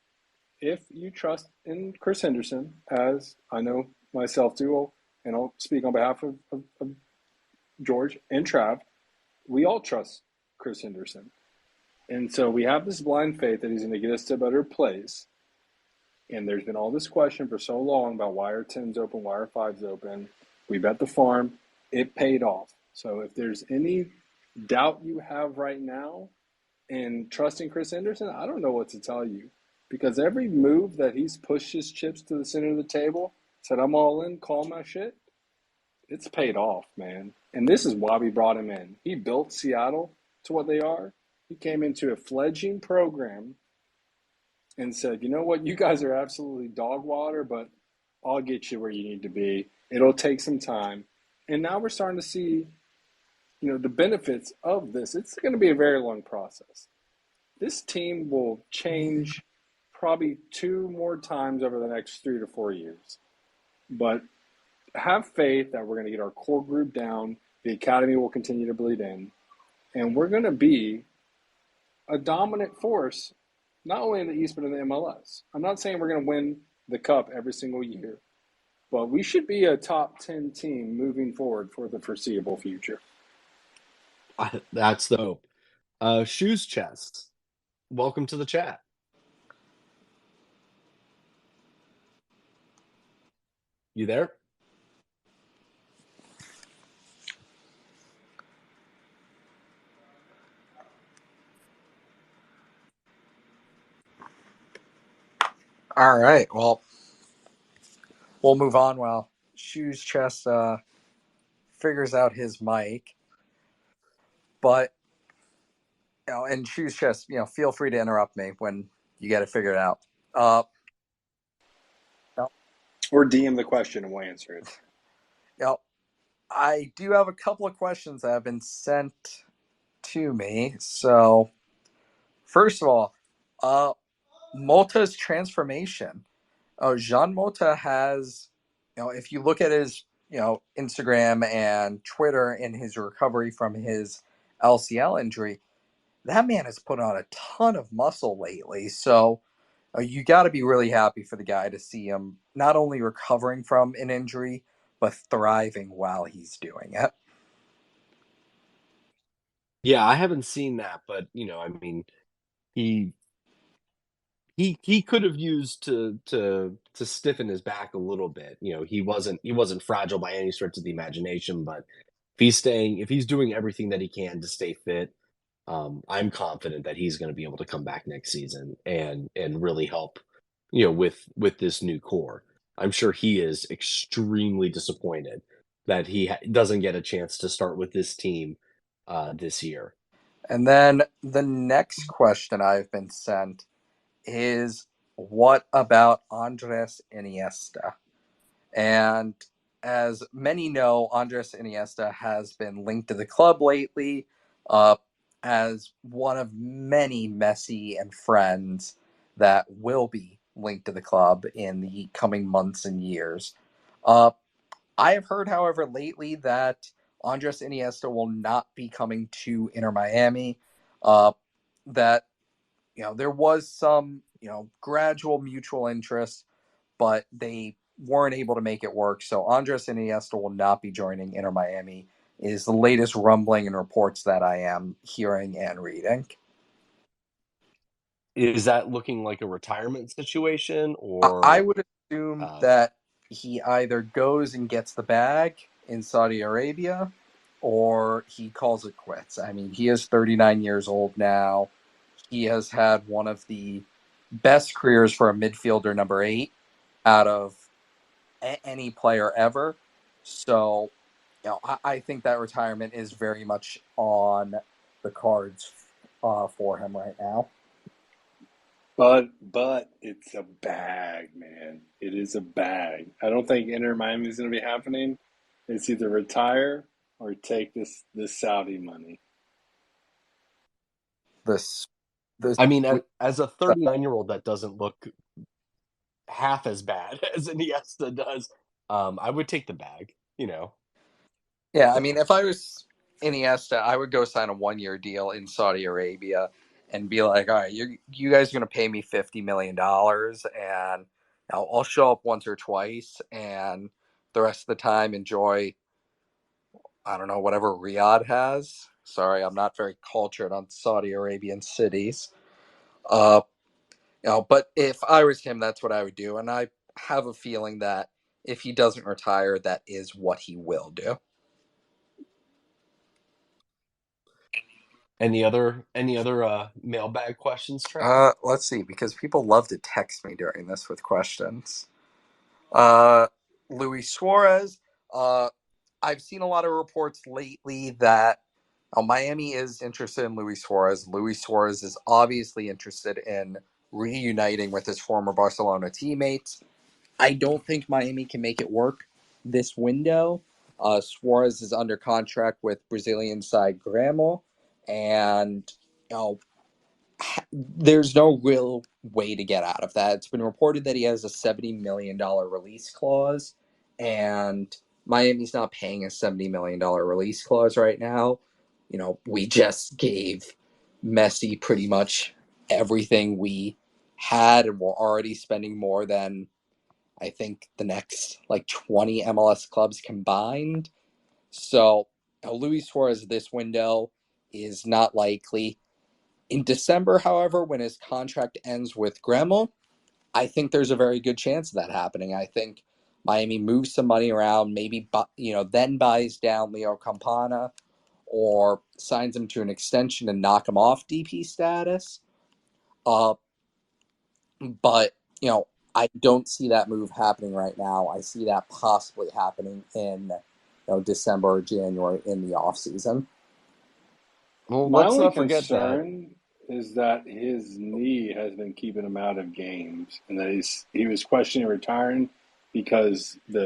C: if you trust in Chris Henderson, as I know myself do, and I'll speak on behalf of George and Trav, we all trust Chris Henderson. And so we have this blind faith that he's going to get us to a better place. And there's been all this question for so long about why are 10s open, why are 5s open. We bet the farm. It paid off. So if there's any doubt you have right now in trusting Chris Henderson, I don't know what to tell you. Because every move that he's pushed his chips to the center of the table, said, I'm all in, call my shit, it's paid off, man. And this is why we brought him in. He built Seattle to what they are. He came into a fledgling program and said, you know what, you guys are absolutely dog water, but I'll get you where you need to be. It'll take some time. And now we're starting to see, the benefits of this. It's going to be a very long process. This team will change probably 2 more times over the next 3 to 4 years. But have faith that we're going to get our core group down. The academy will continue to bleed in. And we're going to be a dominant force, not only in the East, but in the MLS. I'm not saying we're going to win the cup every single year, but we should be a top 10 team moving forward for the foreseeable future.
B: That's the hope. Shoes Chest, welcome to the chat. You there?
A: All right. Well, we'll move on while Shoes Chest figures out his mic. But, and Shoes Chest, feel free to interrupt me when you get it figured out.
C: Or DM the question and we'll answer it.
A: I do have a couple of questions that have been sent to me. So, first of all, Mota's transformation. Jean Mota has, if you look at his, Instagram and Twitter in his recovery from his LCL injury, that man has put on a ton of muscle lately. So you got to be really happy for the guy to see him not only recovering from an injury, but thriving while he's doing it.
B: Yeah, I haven't seen that, but I mean, he could have used to stiffen his back a little bit. He wasn't fragile by any stretch of the imagination, but if he's doing everything that he can to stay fit, I'm confident that he's going to be able to come back next season and really help, with this new core. I'm sure he is extremely disappointed that he doesn't get a chance to start with this team this year.
A: And then the next question I've been sent is, what about Andres Iniesta? And as many know, Andres Iniesta has been linked to the club lately as one of many Messi and friends that will be linked to the club in the coming months and years. I have heard, however, lately that Andres Iniesta will not be coming to Inter Miami. That there was some gradual mutual interest, but they weren't able to make it work. So Andres Iniesta will not be joining Inter Miami, is the latest rumbling and reports that I am hearing and reading.
B: Is that looking like a retirement situation,
A: I
B: or
A: would assume that he either goes and gets the bag in Saudi Arabia or he calls it quits. I mean, he is 39 years old now. He has had one of the best careers for a midfielder number 8 out of any player ever. So, I think that retirement is very much on the cards for him right now.
C: But it's a bag, man. It is a bag. I don't think Inter Miami is going to be happening. It's either retire or take this Saudi money.
A: This,
B: I mean, as a 39-year-old, that doesn't look half as bad as Iniesta does. I would take the bag,
A: Yeah, I mean, if I was Iniesta, I would go sign a 1-year deal in Saudi Arabia and be like, all right, you guys are going to pay me $50 million and I'll show up once or twice and the rest of the time enjoy, I don't know, whatever Riyadh has. Sorry, I'm not very cultured on Saudi Arabian cities. Uh, but if I was him, that's what I would do. And I have a feeling that if he doesn't retire, that is what he will do.
B: Any other mailbag questions, Trav?
A: Let's see, because people love to text me during this with questions. Uh, Luis Suarez. I've seen a lot of reports lately that Miami is interested in Luis Suarez. Luis Suarez is obviously interested in reuniting with his former Barcelona teammates. I don't think Miami can make it work this window. Suarez is under contract with Brazilian side Grêmio, and there's no real way to get out of that. It's been reported that he has a $70 million release clause, and Miami's not paying a $70 million release clause right now. We just gave Messi pretty much everything we had, and we're already spending more than I think the next 20 MLS clubs combined. So Luis Suarez this window is not likely. In December, however, when his contract ends with Grêmio, I think there's a very good chance of that happening. I think Miami moves some money around, maybe then buys down Leo Campana or signs him to an extension and knock him off DP status. But I don't see that move happening right now. I see that possibly happening in December or January in the offseason.
B: Well,
C: My
B: let's
C: only
B: not forget that.
C: concern is that his knee has been keeping him out of games, and that he was questioning retiring because the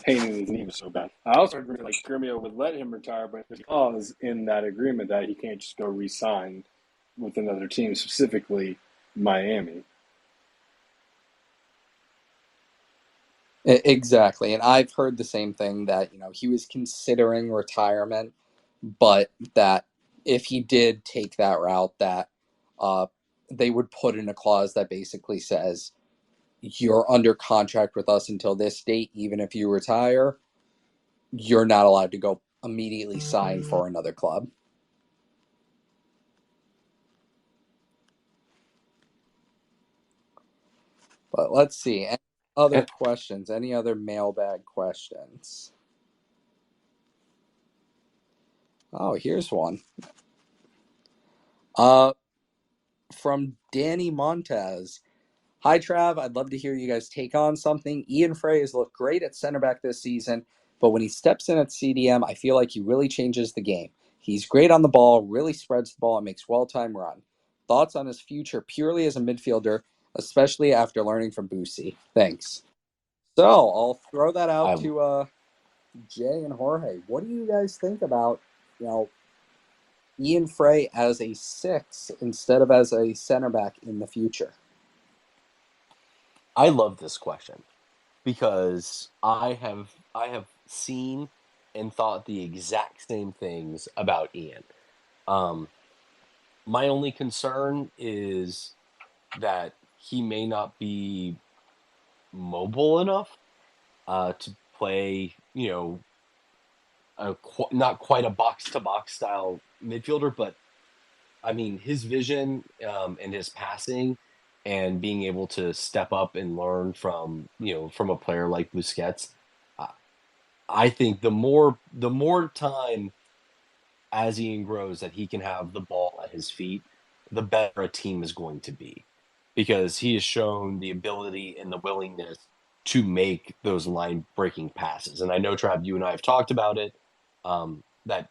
C: pain in his knee was so bad. I also agree Gremio would let him retire, but there's a clause in that agreement that he can't just go re-sign with another team, specifically Miami.
A: Exactly. And I've heard the same thing, that, he was considering retirement, but that if he did take that route, that they would put in a clause that basically says, you're under contract with us until this date. Even if you retire, you're not allowed to go immediately sign for another club. But let's see. Any other questions? Any other mailbag questions? Oh, here's one. From Danny Montez. Hi, Trav. I'd love to hear you guys take on something. Ian Frey has looked great at center back this season, but when he steps in at CDM, I feel like he really changes the game. He's great on the ball, really spreads the ball, and makes well-timed run. Thoughts on his future purely as a midfielder, especially after learning from Boosie? Thanks. So I'll throw that out
B: I
A: to Jay and Jorge. What do you guys think about, Ian Frey as a 6 instead of as a center back in the future?
B: I love this question because I have seen and thought the exact same things about Ian. My only concern is that he may not be mobile enough to play, not quite a box to box style midfielder, but I mean his vision and his passing and being able to step up and learn from a player like Busquets. uh, I think the more time as Ian grows that he can have the ball at his feet, the better a team is going to be. Because he has shown the ability and the willingness to make those line breaking passes. And I know, Trav, you and I have talked about it. That,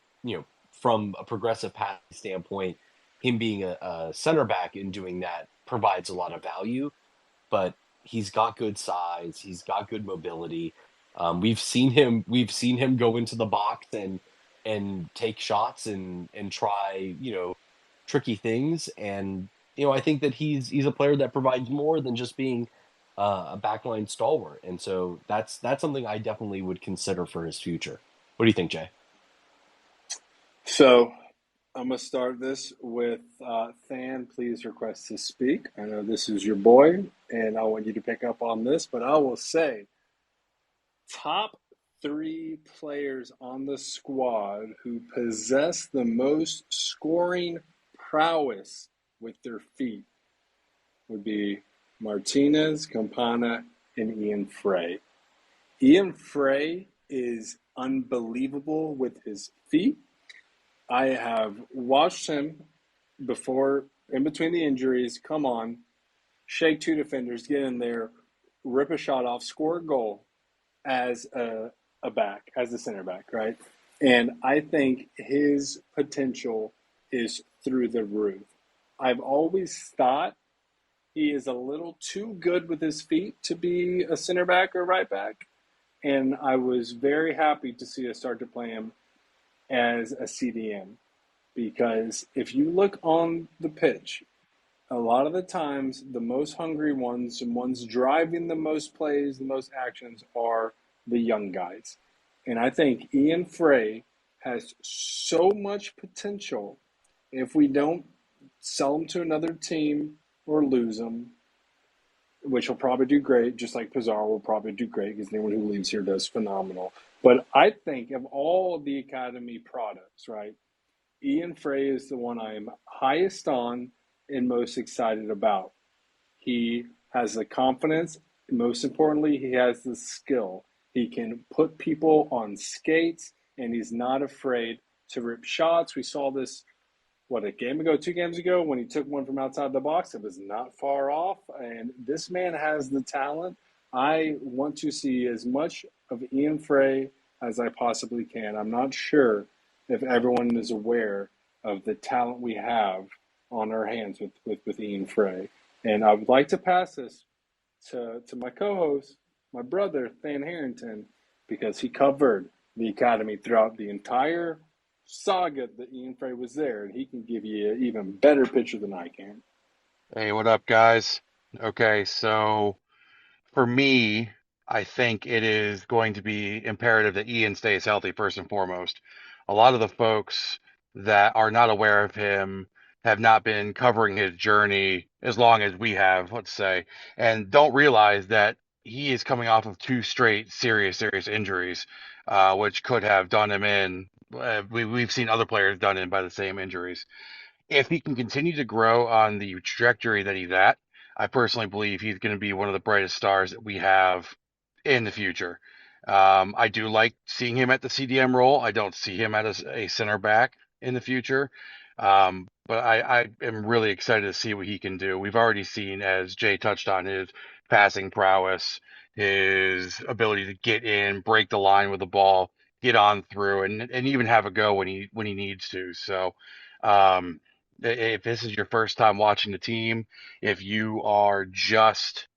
B: from a progressive passing standpoint, him being a center back and doing that provides a lot of value, but he's got good size, he's got good mobility. We've seen him go into the box and take shots and try tricky things. And I think that he's a player that provides more than just being a backline stalwart. And so that's something I definitely would consider for his future. What do you think, Jay?
C: So I'm going to start this with Than, please request to speak. I know this is your boy, and I want you to pick up on this, but I will say top 3 players on the squad who possess the most scoring prowess with their feet would be Martinez, Campana, and Ian Frey. Ian Frey is unbelievable with his feet. I have watched him before, in between the injuries, come on, shake 2 defenders, get in there, rip a shot off, score a goal as a back, as a center back, right? And I think his potential is through the roof. I've always thought he is a little too good with his feet to be a center back or right back. And I was very happy to see us start to play him as a CDM, because if you look on the pitch, a lot of the times the most hungry ones and ones driving the most plays, the most actions are the young guys. And I think Ian Frey has so much potential if we don't sell him to another team or lose him, which will probably do great, just like Pizarro will probably do great because anyone who leaves here does phenomenal. But I think of all of the academy products, right, Ian Frey is the one I am highest on and most excited about. He has the confidence. Most importantly, he has the skill. He can put people on skates, and he's not afraid to rip shots. We saw this, a game ago, 2 games ago, when he took one from outside the box. It was not far off, and this man has the talent. I want to see as much of Ian Frey as I possibly can. I'm not sure if everyone is aware of the talent we have on our hands with Ian Frey. And I would like to pass this to my co-host, my brother, Than Harrington, because he covered the academy throughout the entire saga that Ian Frey was there, and he can give you an even better picture than I can.
E: Hey, what up, guys? Okay, so for me, I think it is going to be imperative that Ian stays healthy first and foremost. A lot of the folks that are not aware of him have not been covering his journey as long as we have, let's say, and don't realize that he is coming off of 2 straight serious injuries, which could have done him in. We've seen other players done in by the same injuries. If he can continue to grow on the trajectory that he's at, I personally believe he's going to be one of the brightest stars that we have in the future. I do like seeing him at the CDM role. I don't see him as a center back in the future. But I am really excited to see what he can do. We've already seen, as Jay touched on, his passing prowess, his ability to get in, break the line with the ball, get on through, and even have a go when he needs to. So, if this is your first time watching the team, if you are just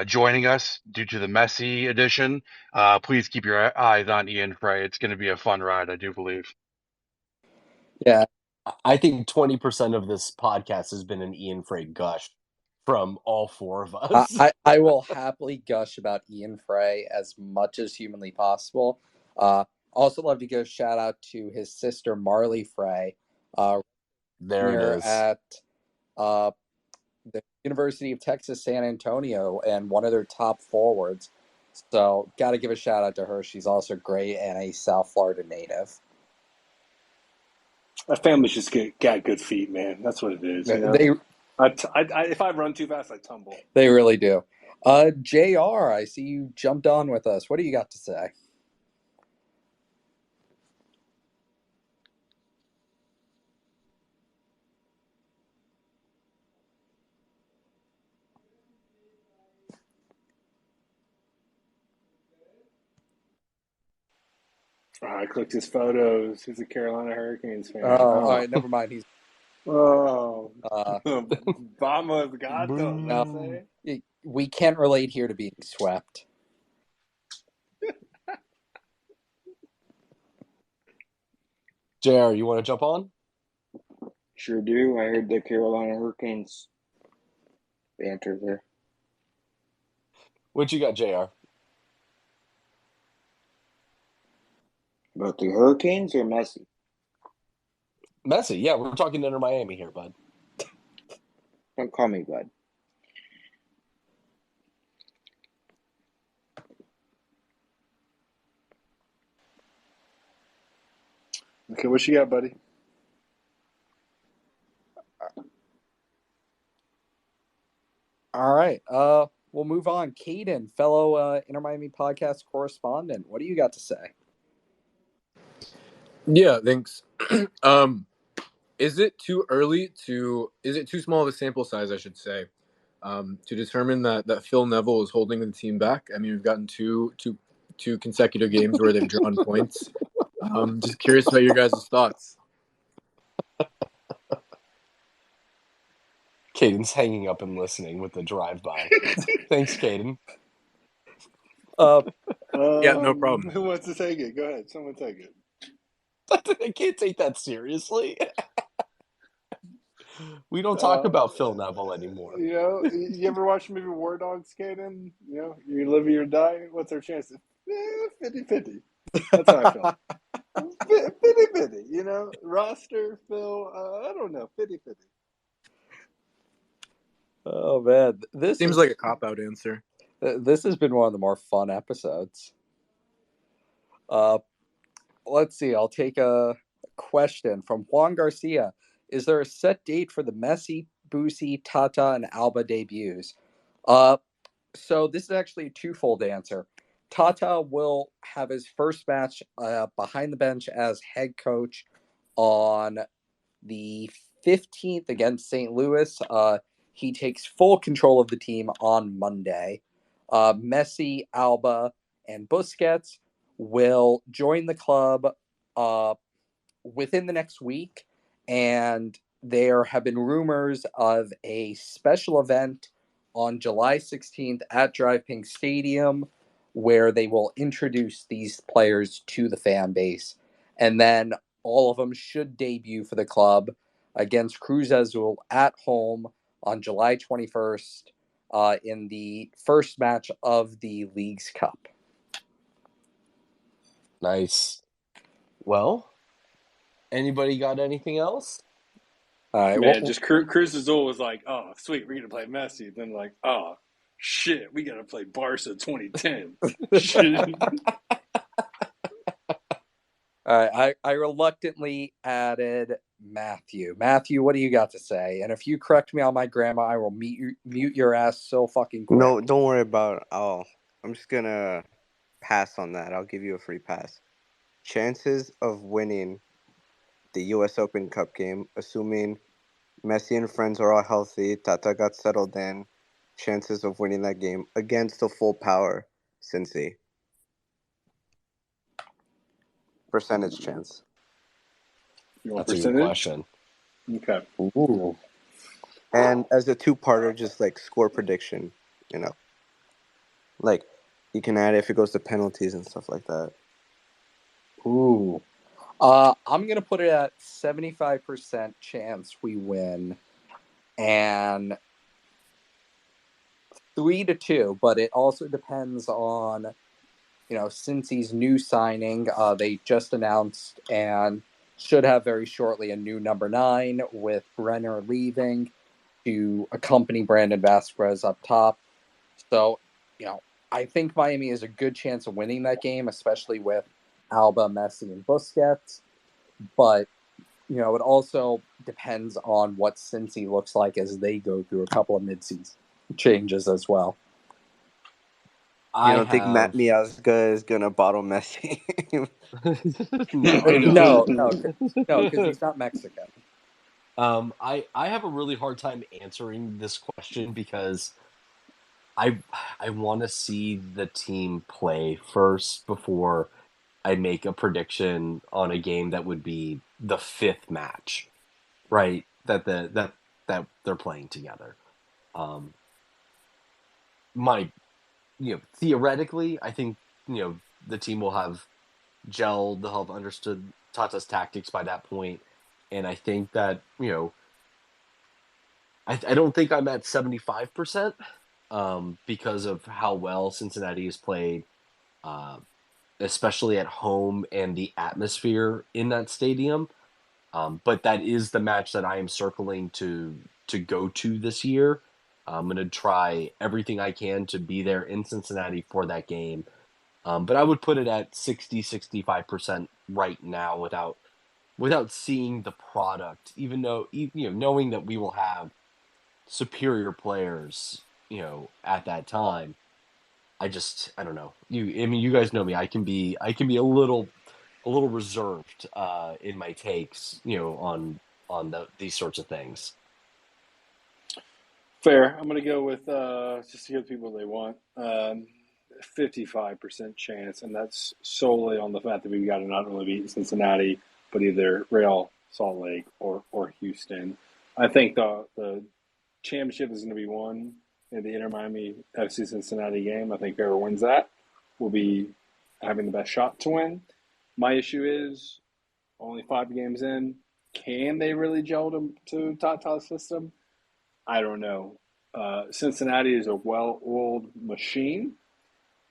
E: joining us due to the Messi edition, please keep your eyes on Ian Frey. It's going to be a fun ride, I do believe.
A: Yeah,
B: I think 20% of this podcast has been an Ian Frey gush from all four of us.
A: I will happily gush about Ian Frey as much as humanly possible. Also love to give a shout out to his sister Marley Frey,
B: There it
A: here
B: is.
A: at uh, the University of Texas San Antonio and one of their top forwards. So got to give a shout out to her. She's also great and a South Florida native.
C: That family's just got good feet, man. That's what it is. You know?
A: They
C: If I run too fast, I tumble.
A: They really do. JR, I see you jumped on with us. What do you got to say?
C: I clicked his photos. He's a Carolina Hurricanes fan.
A: All right, never mind. He's
C: Oh.
A: uh,
C: Vamos gatos,
A: no,
C: I say.
A: we can't relate here to being swept.
B: JR, you want to jump on?
F: Sure do. I heard the Carolina Hurricanes banter there.
B: What you got, JR?
F: About the Hurricanes or Messi?
B: Messi, yeah, we're talking Inter Miami here, bud.
F: Don't call me bud.
C: Okay, what you got, buddy?
A: All right. We'll move on. Caden, fellow Inter Miami podcast correspondent, what do you got to say?
G: Yeah, thanks. Is it too small of a sample size, I should say, to determine that Phil Neville is holding the team back? I mean, we've gotten two consecutive games where they've drawn points. Just curious about your guys' thoughts.
B: Caden's hanging up and listening with the drive-by. Thanks, Caden.
G: Yeah, no problem.
C: Who wants to take it? Go ahead. Someone take it.
B: I can't take that seriously. We don't talk about Phil Neville anymore.
C: You know, you ever watch the movie War Dogs, Caden? You know, you live or you die. What's our chances? 50-50. That's how I feel. 50-50, you know? Roster, Phil, I don't know. 50-50.
A: Oh, man. This
G: Seems like a cop-out answer.
A: This has been one of the more fun episodes. Let's see. I'll take a question from Juan Garcia. Is there a set date for the Messi, Busquets, Tata, and Alba debuts? So this is actually a twofold answer. Tata will have his first match behind the bench as head coach on the 15th against St. Louis. He takes full control of the team on Monday. Messi, Alba, and Busquets will join the club within the next week, and there have been rumors of a special event on July 16th at Drive Pink Stadium where they will introduce these players to the fan base. And then all of them should debut for the club against Cruz Azul at home on July 21st in the first match of the League's Cup.
B: Nice. Well, anybody got anything else?
A: All right.
C: Man, just Cruz Azul was like, oh, sweet, we're going to play Messi. Then like, oh, shit, we got to play Barca 2010. Shit.
A: All right, I reluctantly added Matthew. Matthew, what do you got to say? And if you correct me on my grammar, I will mute your ass so fucking quick.
H: No, don't worry about it. I'm just gonna pass on that. I'll give you a free pass. Chances of winning the U.S. Open Cup game, assuming Messi and friends are all healthy, Tata got settled in, chances of winning that game against a full power Cincy. Percentage chance.
C: You want
B: That's a good
C: percentage?
B: question.
C: Okay.
B: Ooh.
H: And as a two-parter, just like score prediction, like you can add if it goes to penalties and stuff like that.
A: Ooh. I'm going to put it at 75% chance we win and 3-2, but it also depends on, Cincy's new signing. They just announced and should have very shortly a new number 9 with Brenner leaving to accompany Brandon Vasquez up top. So, I think Miami has a good chance of winning that game, especially with Alba, Messi, and Busquets. But, it also depends on what Cincy looks like as they go through a couple of midseason changes as well.
H: You don't think Matt Miazga is going to bottle Messi?
B: No,
A: No, because he's not Mexican.
B: I have a really hard time answering this question because I want to see the team play first before I make a prediction on a game that would be the 5th match, right? That they're playing together. Theoretically, I think the team will have gelled, they'll have understood Tata's tactics by that point, and I think that I don't think I'm at 75%. Because of how well Cincinnati has played, especially at home and the atmosphere in that stadium. But that is the match that I am circling to go to this year. I'm going to try everything I can to be there in Cincinnati for that game. But I would put it at 60-65% right now without seeing the product, even though knowing that we will have superior players at that time. I don't know. You guys know me. I can be a little reserved in my takes, on these sorts of things.
C: Fair. I'm going to go with just to give people they want. 55% chance, and that's solely on the fact that we've got to not only beat Cincinnati, but either Real Salt Lake or Houston. I think the championship is going to be won in the Inter Miami FC Cincinnati game. I think whoever wins that will be having the best shot to win. My issue is only 5 games in. Can they really gel to Tata's system? I don't know. Cincinnati is a well-oiled machine,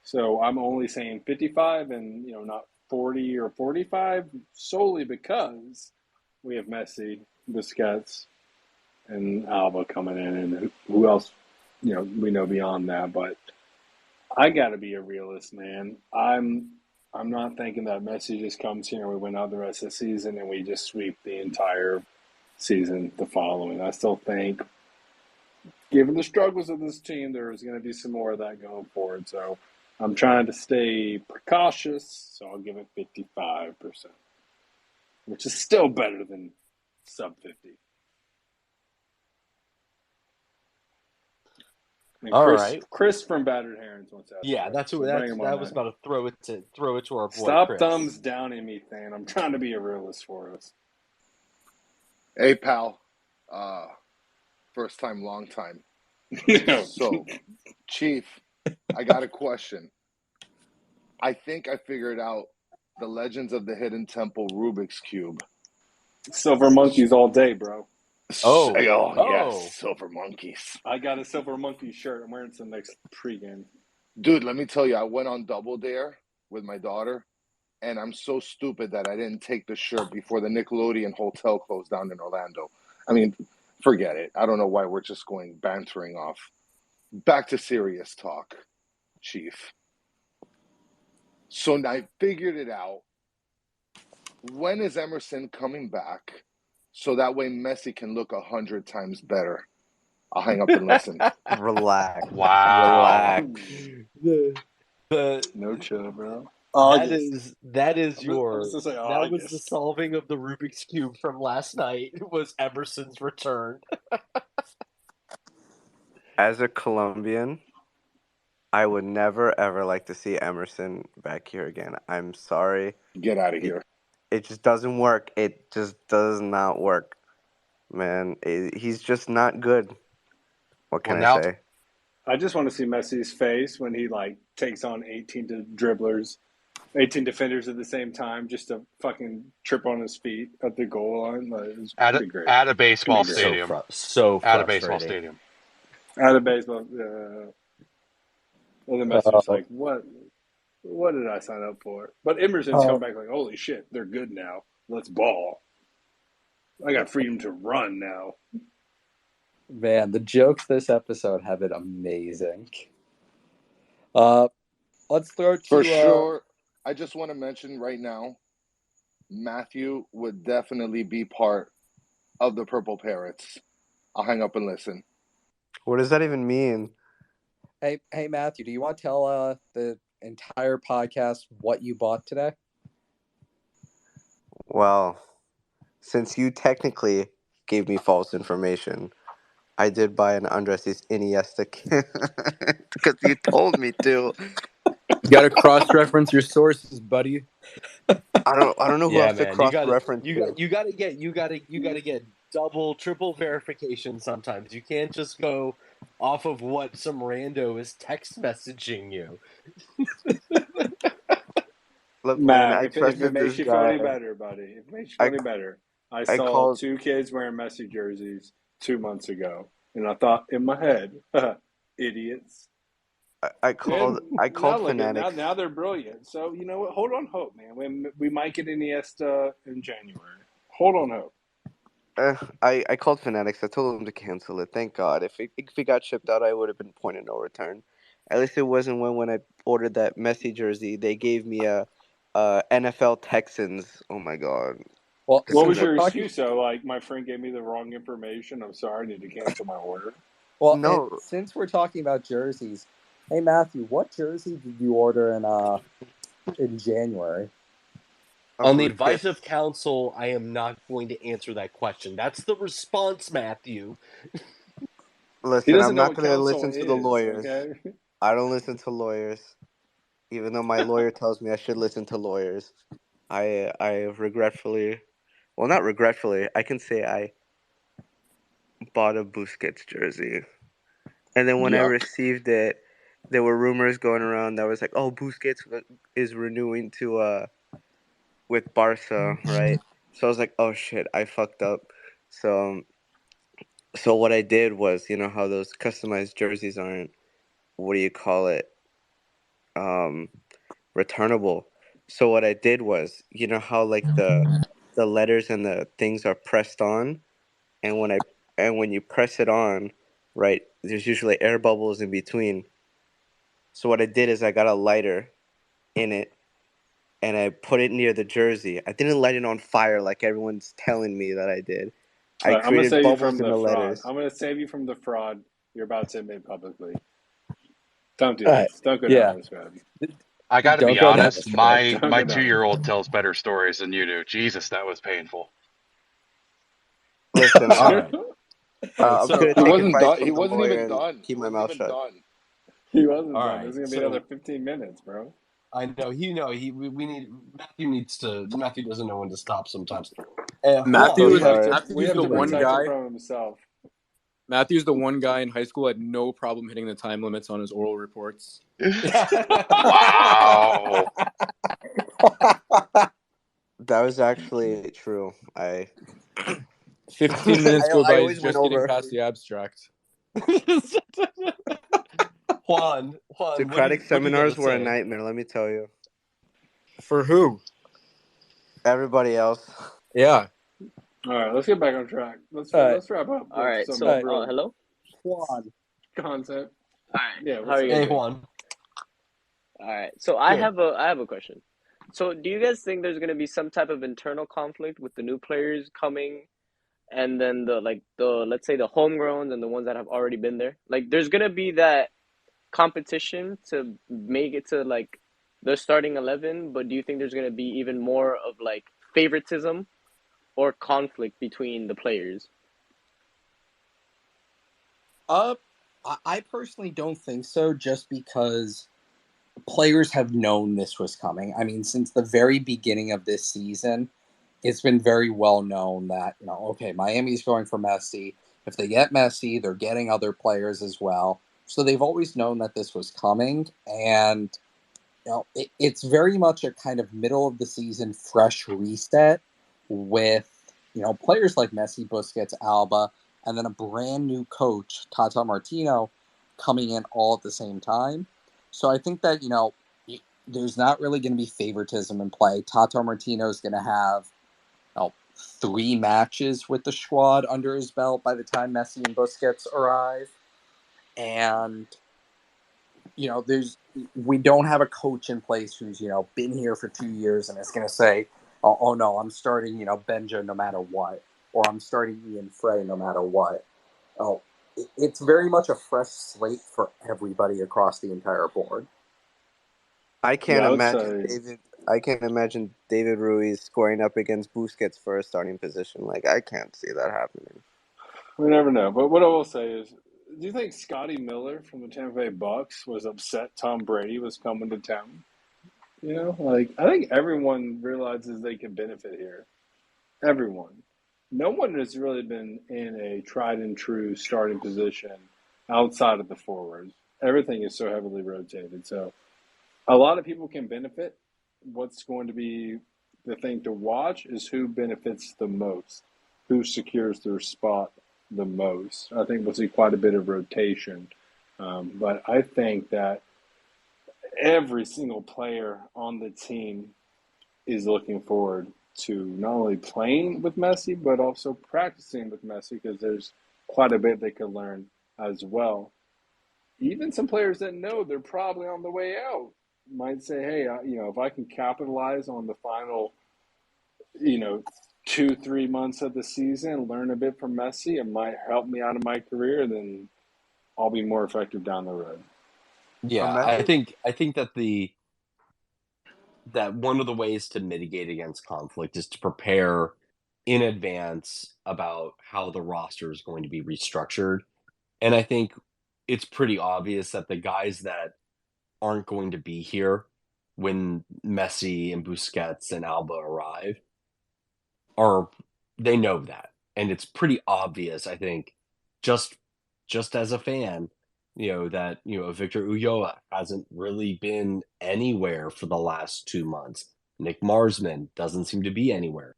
C: so I'm only saying 55 and not 40 or 45 solely because we have Messi, Busquets, and Alba coming in, and who else, we know beyond that. But I got to be a realist, man. I'm not thinking that Messi just comes here and we win out the rest of the season and we just sweep the entire season the following. I still think, given the struggles of this team, there's going to be some more of that going forward. So I'm trying to stay precautious, so I'll give it 55%, which is still better than sub 50. And
B: All right.
C: Chris from Battered Herons wants to ask.
B: Yeah, that was about to throw it to our boy.
C: Stop
B: Chris.
C: thumbs down in me, Than. I'm trying to be a realist for us.
I: Hey, pal. First time, long time. So, Chief, I got a question. I think I figured out the Legends of the Hidden Temple Rubik's Cube.
C: Silver monkeys all day, bro.
I: Oh, yes, silver monkeys.
C: I got a silver monkey shirt. I'm wearing some next pregame.
I: Dude, let me tell you, I went on Double Dare with my daughter, and I'm so stupid that I didn't take the shirt before the Nickelodeon hotel closed down in Orlando. I mean, forget it. I don't know why we're just bantering off. Back to serious talk, Chief. So I figured it out. When is Emerson coming back? So that way Messi can look 100 times better. I'll hang up and listen.
H: Relax.
E: Wow.
H: Relax.
C: No chill, bro. August.
B: that is
C: I'm just
B: your
C: gonna say
B: that was the
C: August.
B: solving of the Rubik's Cube from last night. Was Emerson's return.
H: As a Colombian, I would never ever like to see Emerson back here again. I'm sorry.
I: Get out of
H: It
I: here.
H: it just doesn't work. It just does not work, man. He's just not good. What
E: Well,
H: can I
E: now
H: say?
C: I just want to see Messi's face when he like takes on 18 dribblers, 18 defenders at the same time, just to fucking trip on his feet at the goal line. Like, it's gonna be great.
E: at a
C: It's gonna
E: baseball
C: be great.
E: stadium.
B: So
E: At a baseball
B: frustrating.
E: stadium.
C: Out of baseball, and then Messi was
A: Uh,
C: like, "What? What did I sign up for?" But Emerson's come
A: uh,
C: back like, "Holy shit, they're good now. Let's ball. I got freedom to run now."
A: man, the jokes this episode have been amazing. Uh, let's throw
I: For
A: to
I: sure, I just want to mention right now, Matthew would definitely be part of the Purple Parrots. I'll hang up and listen.
H: What does that even mean?
A: hey Matthew, do you want to tell the entire podcast what you bought today?
H: Well, since you technically gave me false information, I did buy an Andres Iniesta because you told me to.
G: You got to cross-reference your sources, buddy.
H: I don't know who
B: Yeah,
H: else to
B: man. You
H: cross
B: gotta
H: reference to.
B: get double, triple verification sometimes. You can't just go off of what some rando is text messaging you.
H: Look, man,
C: Matt,
H: I
C: if it
H: trusted
C: makes
H: this
C: you feel
H: guy.
C: any better, buddy, if it makes you feel
H: I
C: any better, I
H: I
C: saw
H: called
C: 2 kids wearing Messi jerseys 2 months ago, and I thought in my head, idiots. And
H: I
C: now
H: called
C: look at
H: Fanatics.
C: now they're brilliant. So you know what? Hold on, hope, man. We might get Iniesta in January. Hold on, hope.
H: I called Fanatics. I told them to cancel it. Thank God. If it got shipped out, I would have been point of no return. At least it wasn't when I ordered that Messi jersey. They gave me a NFL Texans. Oh my God.
A: Well,
H: As
C: What
H: soon
A: since
H: as
C: was
H: I
A: we're
C: your
A: talking,
C: excuse? So like my friend gave me the wrong information. I'm sorry. I need to cancel my order.
A: well, and
H: no,
A: since we're talking about jerseys, hey Matthew, what jersey did you order in January?
H: a
B: On the advice
H: Busquets.
B: of counsel, I am not going to answer that question. That's the response, Matthew.
C: He
H: Listen,
C: doesn't
H: I'm
C: know
H: not
C: what
H: gonna
C: counsel
H: listen to the
C: is.
H: lawyers.
C: Okay.
H: I don't listen to lawyers, even though my lawyer tells me I should listen to lawyers. I regretfully, well, not regretfully, I can say I bought a Busquets jersey. And then when I
I: Yuck.
H: received it, there were rumors going around that was like, "Oh, Busquets is renewing to with Barca, right?" So I was like, "Oh shit, I fucked up." So so what I did was, you know how those customized jerseys aren't, what do you call it? Um, returnable. So what I did was, you know how like the letters and the things are pressed on, and when you press it on, right, there's usually air bubbles in between. So what I did is I got a lighter in it and I put it near the jersey. I didn't light it on fire like everyone's telling me that I did.
C: All
H: I
C: right, I'm gonna
H: created
C: save you
H: bubbles
C: from
H: in
C: the
H: the
C: fraud.
H: letters.
C: I'm gonna save you from the fraud you're about to admit publicly. Don't do
A: All right,
C: this. Don't go down
A: yeah,
C: this road.
E: I got to
A: don't
E: be
A: go down
E: honest.
A: this road.
C: Don't
E: My
C: go down this
E: 2-year-old
C: road.
E: tells better stories than you do. Jesus, that was painful.
H: Listen,
B: All right. All right.
H: I'm gonna
B: So,
I: He
H: take
I: wasn't
H: advice
I: done. He
H: from the
I: wasn't
H: lawyer
I: even
H: and
I: done.
H: keep
I: He
H: my
I: wasn't
H: mouth
I: even
H: shut.
I: done.
C: He wasn't
B: all
C: done. This
B: right.
C: is gonna be another
B: So
C: 15 minutes, bro.
B: I know we need Matthew doesn't know when to stop sometimes.
H: I'm
B: Juan,
H: so
G: Matthew
B: we
G: is
B: have
H: sorry.
C: We
G: Matthew's
C: have
G: the
C: to
G: one
C: protect him
G: guy.
C: from himself.
G: Matthew's the one guy in high school who had no problem hitting the time limits on his oral reports.
E: Wow.
H: That was actually true.
G: 15 minutes go
H: I
G: by, he's
H: always went
G: just getting
H: over.
G: past the abstract.
B: Juan,
H: Socratic
B: what do you got to
H: seminars were a
B: say?
H: nightmare, let me tell you.
G: For who?
H: Everybody else.
G: Yeah.
C: All right, let's get back on track.
A: All right,
C: Let's wrap up
J: All
C: with
J: right.
C: some
J: So,
A: all right,
C: real
J: hello.
A: Juan.
C: content.
J: All right.
C: Yeah,
J: How
C: what's
J: are you
C: up,
J: guys
B: Hey,
J: doing?
B: Juan.
J: All right. So
B: Good.
J: I have a question. So do you guys think there's gonna be some type of internal conflict with the new players coming, and then the let's say the homegrowns and the ones that have already been there? Like, there's gonna be that competition to make it to like the starting 11, but do you think there's going to be even more of like favoritism or conflict between the players?
A: Uh, I personally don't think so, just because players have known this was coming. I mean, since the very beginning of this season, it's been very well known that, okay, Miami's going for Messi. If they get Messi, they're getting other players as well. So they've always known that this was coming. And, it's very much a kind of middle of the season fresh reset with, players like Messi, Busquets, Alba, and then a brand new coach, Tata Martino, coming in all at the same time. So I think that, there's not really going to be favoritism in play. Tata Martino is going to have 3 matches with the squad under his belt by the time Messi and Busquets arrive. And, we don't have a coach in place who's, been here for 2 years and is going to say, oh, no, I'm starting, Benja no matter what, or I'm starting Ian Frey no matter what. Oh, it's very much a fresh slate for everybody across the entire board.
H: I
C: Yeah,
H: can't
C: I would
H: imagine
C: say
H: David. I can't imagine David Ruiz scoring up against Busquets for a starting position. Like, I can't see that happening.
C: we never know. But what I will say is, do you think Scotty Miller from the Tampa Bay Bucks was upset Tom Brady was coming to town? Like I think everyone realizes they can benefit here. Everyone. No one has really been in a tried and true starting position outside of the forwards. Everything is so heavily rotated. So a lot of people can benefit. What's going to be the thing to watch is who benefits the most, who secures their spot the most. I think we'll see quite a bit of rotation. But I think that every single player on the team is looking forward to not only playing with Messi, but also practicing with Messi because there's quite a bit they could learn as well. Even some players that know they're probably on the way out might say, hey, if I can capitalize on the final, 2-3 months of the season, learn a bit from Messi, it might help me out of my career, then I'll be more effective down the road.
B: Yeah, I
H: Imagine.
B: think that one of the ways to mitigate against conflict is to prepare in advance about how the roster is going to be restructured. And I think it's pretty obvious that the guys that aren't going to be here when Messi and Busquets and Alba arrive are they know that. And it's pretty obvious, I think, just as a fan, that Victor Ulloa hasn't really been anywhere for the last 2 months. Nick Marsman doesn't seem to be anywhere.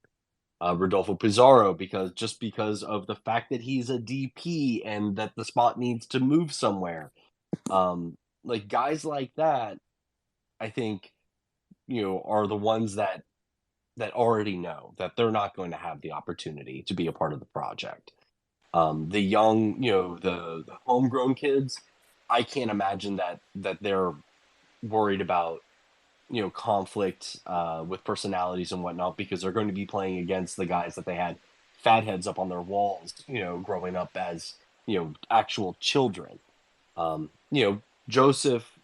B: Rodolfo Pizarro, because of the fact that he's a DP and that the spot needs to move somewhere. Like guys like that, I think, are the ones that already know that they're not going to have the opportunity to be a part of the project. The young, the homegrown kids, I can't imagine that they're worried about conflict with personalities and whatnot because they're going to be playing against the guys that they had fatheads up on their walls, growing up as actual children. Joseph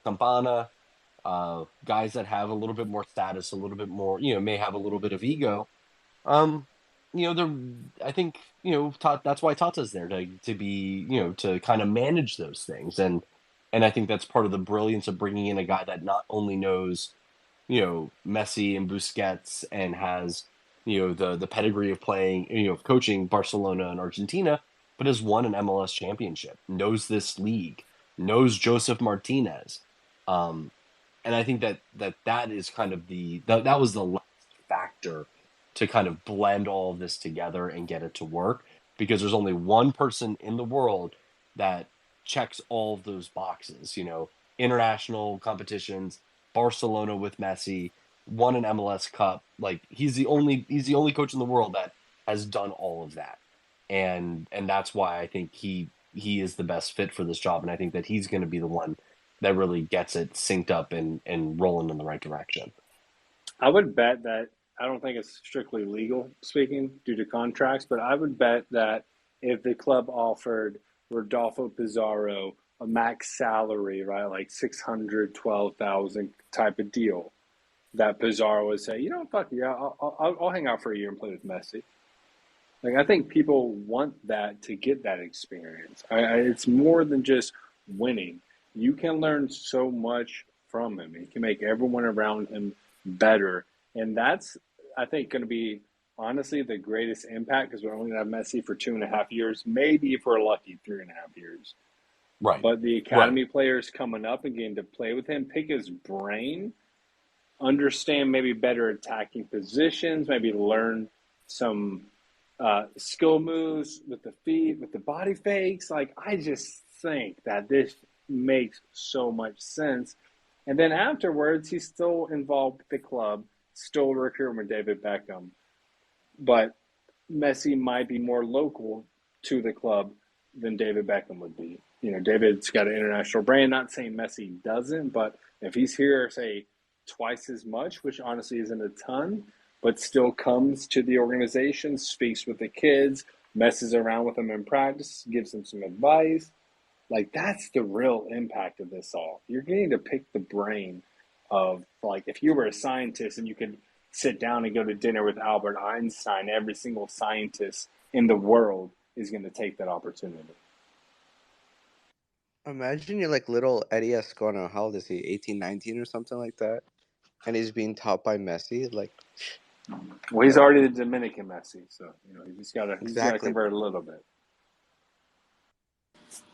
B: Campana, guys that have a little bit more status, a little bit more, may have a little bit of ego. Um, they're, I think, that's why Tata's there to be, to kind of manage those things. And I think that's part of the brilliance of bringing in a guy that not only knows, Messi and Busquets and has, the pedigree of playing, of coaching Barcelona and Argentina, but has won an MLS championship, knows this league, knows Joseph Martinez. Um, and I think that is kind of that was the last factor to kind of blend all of this together and get it to work because there's only one person in the world that checks all of those boxes, international competitions, Barcelona with Messi, won an MLS Cup. Like he's the only coach in the world that has done all of that. And that's why I think he is the best fit for this job and I think that he's going to be the one that really gets it synced up and rolling in the right direction.
C: I would bet that I don't think it's strictly legal speaking due to contracts, but I would bet that if the club offered Rodolfo Pizarro a max salary, right? Like 612,000 type of deal. That Pizarro would say, fuck yeah, I'll hang out for a year and play with Messi. Like I think people want that to get that experience. It's more than just winning. You can learn so much from him. He can make everyone around him better, and that's I think going to be honestly the greatest impact because we're only going to have Messi for 2.5 years, maybe if we're lucky 3.5 years.
B: Right.
C: But the academy players coming up and getting to play with him, pick his brain, understand maybe better attacking positions, maybe learn some skill moves with the feet, with the body fakes. Like, I just think that this makes so much sense. And then afterwards, he's still involved with the club, still recruiting with David Beckham. But Messi might be more local to the club than David Beckham would be. David's got an international brand. Not saying Messi doesn't, but if he's here, say, twice as much, which honestly isn't a ton, but still comes to the organization, speaks with the kids, messes around with them in practice, gives them some advice. Like, that's the real impact of this all. You're getting to pick the brain of, like, if you were a scientist and you could sit down and go to dinner with Albert Einstein, every single scientist in the world is going to take that opportunity.
H: Imagine you're like little Eddie Escona. How old is he? 18, 19 or something like that? And he's being taught by Messi. Like,
C: well, he's already the Dominican Messi, so you just gotta
H: exactly.
C: convert a little bit.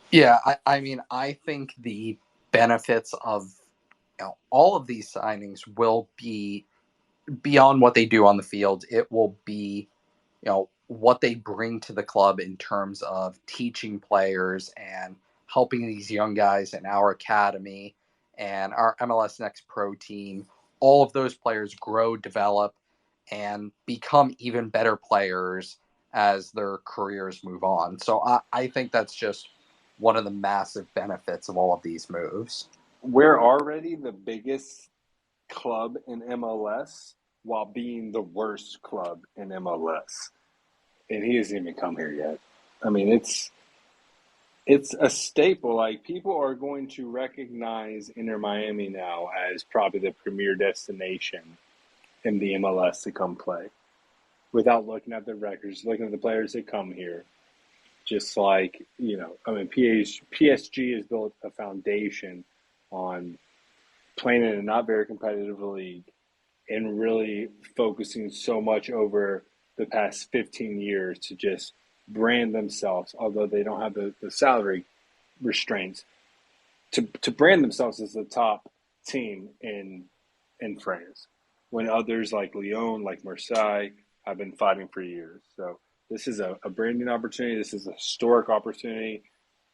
A: Yeah, I mean, I think the benefits of all of these signings will be beyond what they do on the field. It will be what they bring to the club in terms of teaching players and helping these young guys in our academy and our MLS Next Pro team. All of those players grow, develop, and become even better players as their careers move on. So I think that's just one of the massive benefits of all of these moves.
C: We're already the biggest club in MLS while being the worst club in MLS. And he hasn't even come here yet. I mean, it's a staple. Like, people are going to recognize Inter Miami now as probably the premier destination in the MLS to come play without looking at the records, looking at the players that come here. Just like, PSG has built a foundation on playing in a not very competitive league and really focusing so much over the past 15 years to just brand themselves, although they don't have the salary restraints, to brand themselves as the top team in France, when others like Lyon, like Marseille, have been fighting for years. So this is a branding opportunity. This is a historic opportunity.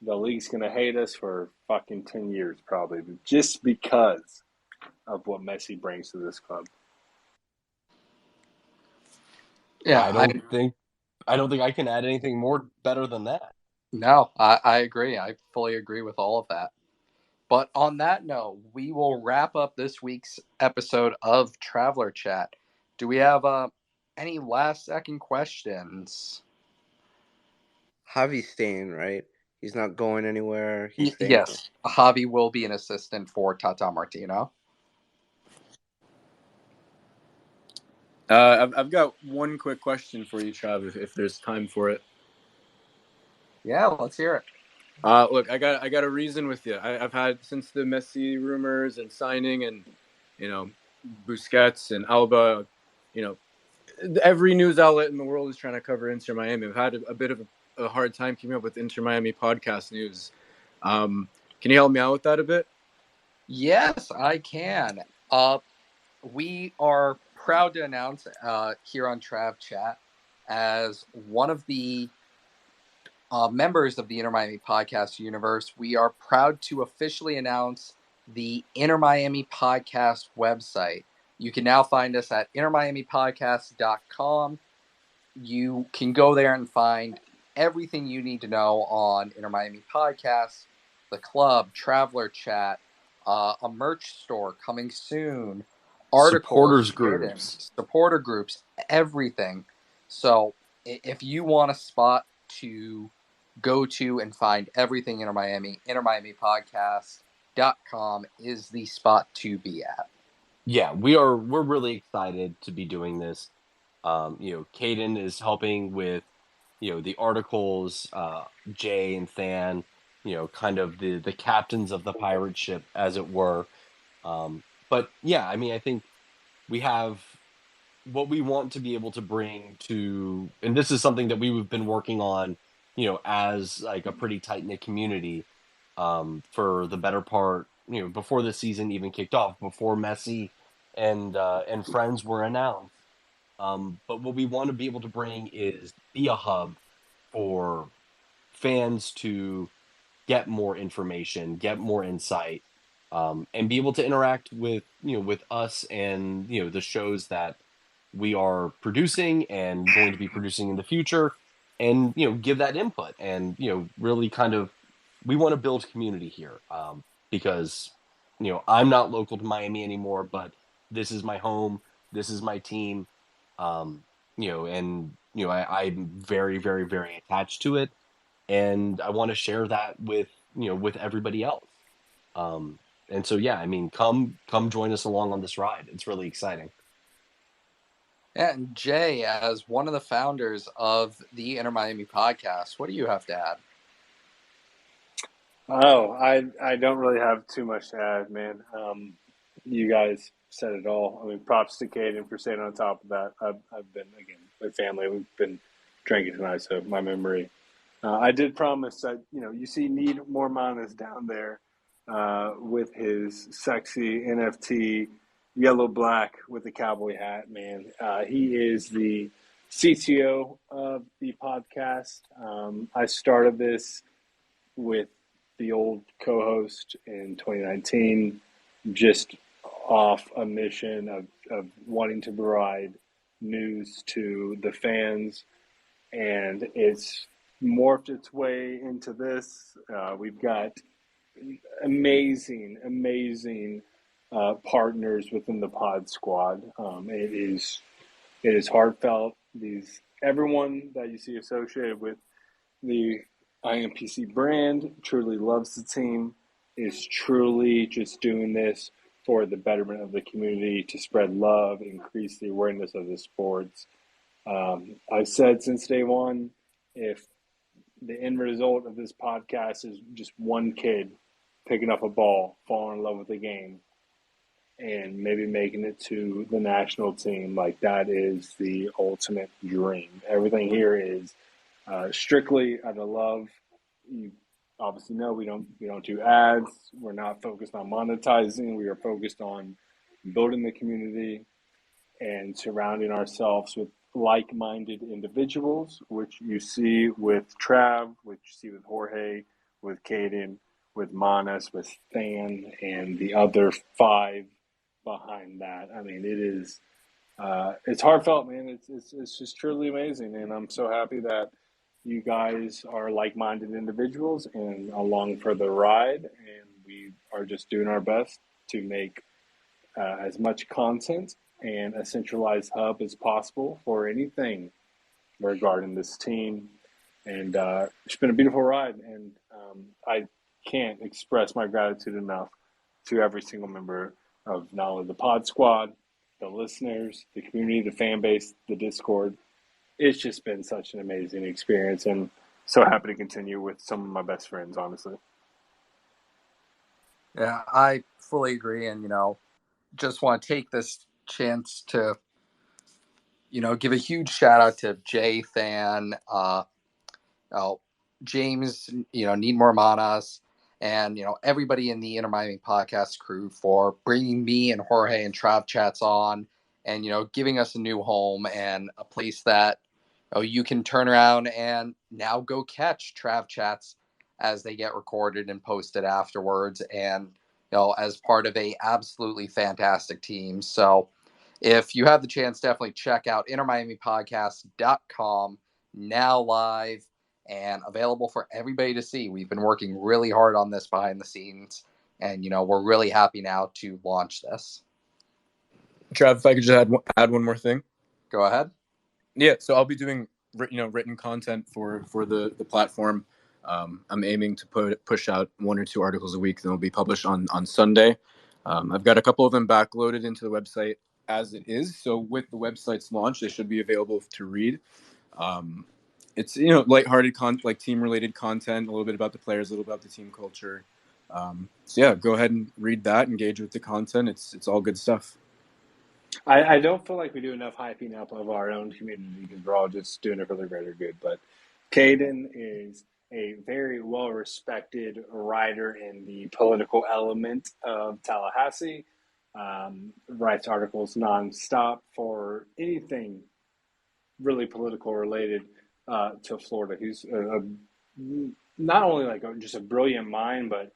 C: The league's going to hate us for fucking 10 years probably, just because of what Messi brings to this club.
A: Yeah,
B: I don't think I can add anything more better than that.
A: No, I agree. I fully agree with all of that. But on that note, we will wrap up this week's episode of Traveller Chat. Do we have any last second questions?
H: Javi's staying, right? He's not going anywhere. He's staying.
A: Yes, Javi will be an assistant for Tata Martino.
G: I've got one quick question for you, Trav, if there's time for it.
A: Yeah, let's hear it.
G: Look, I got a reason with you. I've had, since the Messi rumors and signing and Busquets and Alba, every news outlet in the world is trying to cover Inter Miami. I've had a bit of a hard time keeping up with Inter Miami podcast news. Can you help me out with that a bit?
A: Yes, I can. We are proud to announce here on Trav Chat, as one of the members of the Inter Miami podcast universe, we are proud to officially announce the Inter Miami podcast website. You can now find us at intermiamipodcast.com. You can go there and find everything you need to know on Inter Miami Podcasts, the club, Traveller Chat, a merch store coming soon, articles, supporter groups, everything. So if you want a spot to go to and find everything Inter Miami. InterMiamiPodcast.com is the spot to be at.
B: Yeah, we're really excited to be doing this. Caden is helping with, the articles, Jay and Than, kind of the captains of the pirate ship, as it were. But yeah, I mean, I think we have what we want to be able to bring to, and this is something that we've been working on, as like a pretty tight knit community, for the better part, before the season even kicked off, before Messi and friends were announced. But what we want to be able to bring is be a hub for fans to get more information, get more insight, and be able to interact with with us and the shows that we are producing and going to be producing in the future, and give that input and really kind of we want to build community here, because I'm not local to Miami anymore, but this is my home, this is my team, and I'm very very very attached to it, and I want to share that with with everybody else. And so yeah, I mean, come join us along on this ride. It's really exciting.
A: And Jay, as one of the founders of the Inter Miami podcast, what do you have to add?
C: Oh, I don't really have too much to add, man. You guys said it all. I mean, props to Caden for staying on top of that. I've been, again, with family. We've been drinking tonight, so my memory. I did promise that, you see Need More Manas down there with his sexy NFT yellow black with the cowboy hat, man. He is the CTO of the podcast. I started this with the old co-host in 2019, just off a mission of wanting to provide news to the fans, and it's morphed its way into this. We've got amazing partners within the pod squad. It is heartfelt. Everyone that you see associated with the IMPC brand truly loves the team, is truly just doing this for the betterment of the community, to spread love, increase the awareness of the sports. I've said since day one, if the end result of this podcast is just one kid picking up a ball, falling in love with the game, and maybe making it to the national team, like that is the ultimate dream. Everything here is strictly out of love. You obviously know we don't do ads. We're not focused on monetizing. We are focused on building the community and surrounding ourselves with like-minded individuals, which you see with Trav, which you see with Jorge, with Caden, with Manas, with Than, and the other 5 behind that. I mean, it's heartfelt, man. It's just truly amazing, and I'm so happy that you guys are like-minded individuals and along for the ride, and we are just doing our best to make as much content and a centralized hub as possible for anything regarding this team. And it's been a beautiful ride, and I can't express my gratitude enough to every single member of not only the pod squad, the listeners, the community, the fan base, the Discord. It's just been such an amazing experience, and so happy to continue with some of my best friends, honestly.
A: Yeah, I fully agree, and just want to take this chance to give a huge shout out to Jay, Than, James, Need More Manas, and everybody in the Inter Miami podcast crew for bringing me and Jorge and Trav Chats on, and giving us a new home and a place that you can turn around and now go catch Trav Chats as they get recorded and posted afterwards, and as part of a absolutely fantastic team. So if you have the chance, definitely check out intermiamipodcast.com, now live and available for everybody to see. We've been working really hard on this behind the scenes, and we're really happy now to launch this.
G: Trav, if I could just add one more thing.
A: Go ahead.
G: Yeah, so I'll be doing written content for the platform. I'm aiming to push out 1 or 2 articles a week that will be published on Sunday. I've got a couple of them backloaded into the website as it is. So with the website's launch, they should be available to read. It's lighthearted like team-related content, a little bit about the players, a little about the team culture. So yeah, go ahead and read that, engage with the content. It's all good stuff.
C: I don't feel like we do enough hyping up of our own community because we're all just doing it for the greater good. But Caden is a very well respected writer in the political element of Tallahassee. Writes articles nonstop for anything really political related to Florida. He's not only like just a brilliant mind, but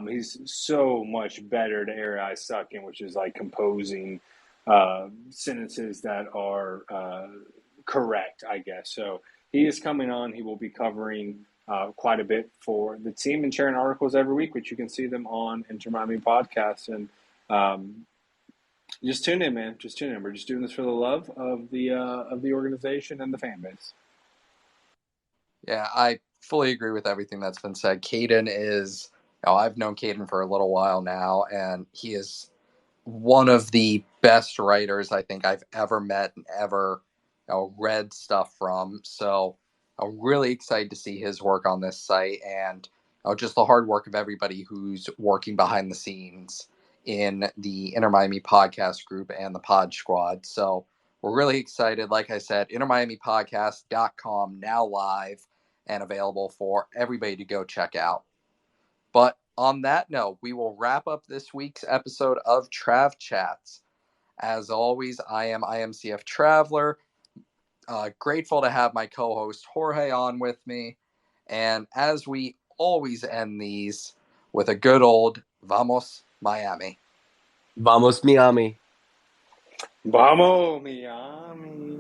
C: he's so much better to area I suck in, which is like composing sentences that are correct, I guess. So he is coming on. He will be covering quite a bit for the team and sharing articles every week, which you can see them on Inter Miami Podcast. And just tune in, man. Just tune in. We're just doing this for the love of the organization and the fan base.
A: Yeah, I fully agree with everything that's been said. Caden is, I've known Caden for a little while now, and he is one of the best writers I think I've ever met and ever read stuff from. So I'm really excited to see his work on this site and just the hard work of everybody who's working behind the scenes in the Inter Miami podcast group and the Pod Squad. So we're really excited. Like I said, InterMiamiPodcast.com now live and available for everybody to go check out. But on that note, we will wrap up this week's episode of Trav Chats. As always, I am IMCFTraveller. Grateful to have my co-host Jorge on with me. And as we always end these with a good old Vamos Miami.
B: Vamos Miami.
C: Vamos, Miami.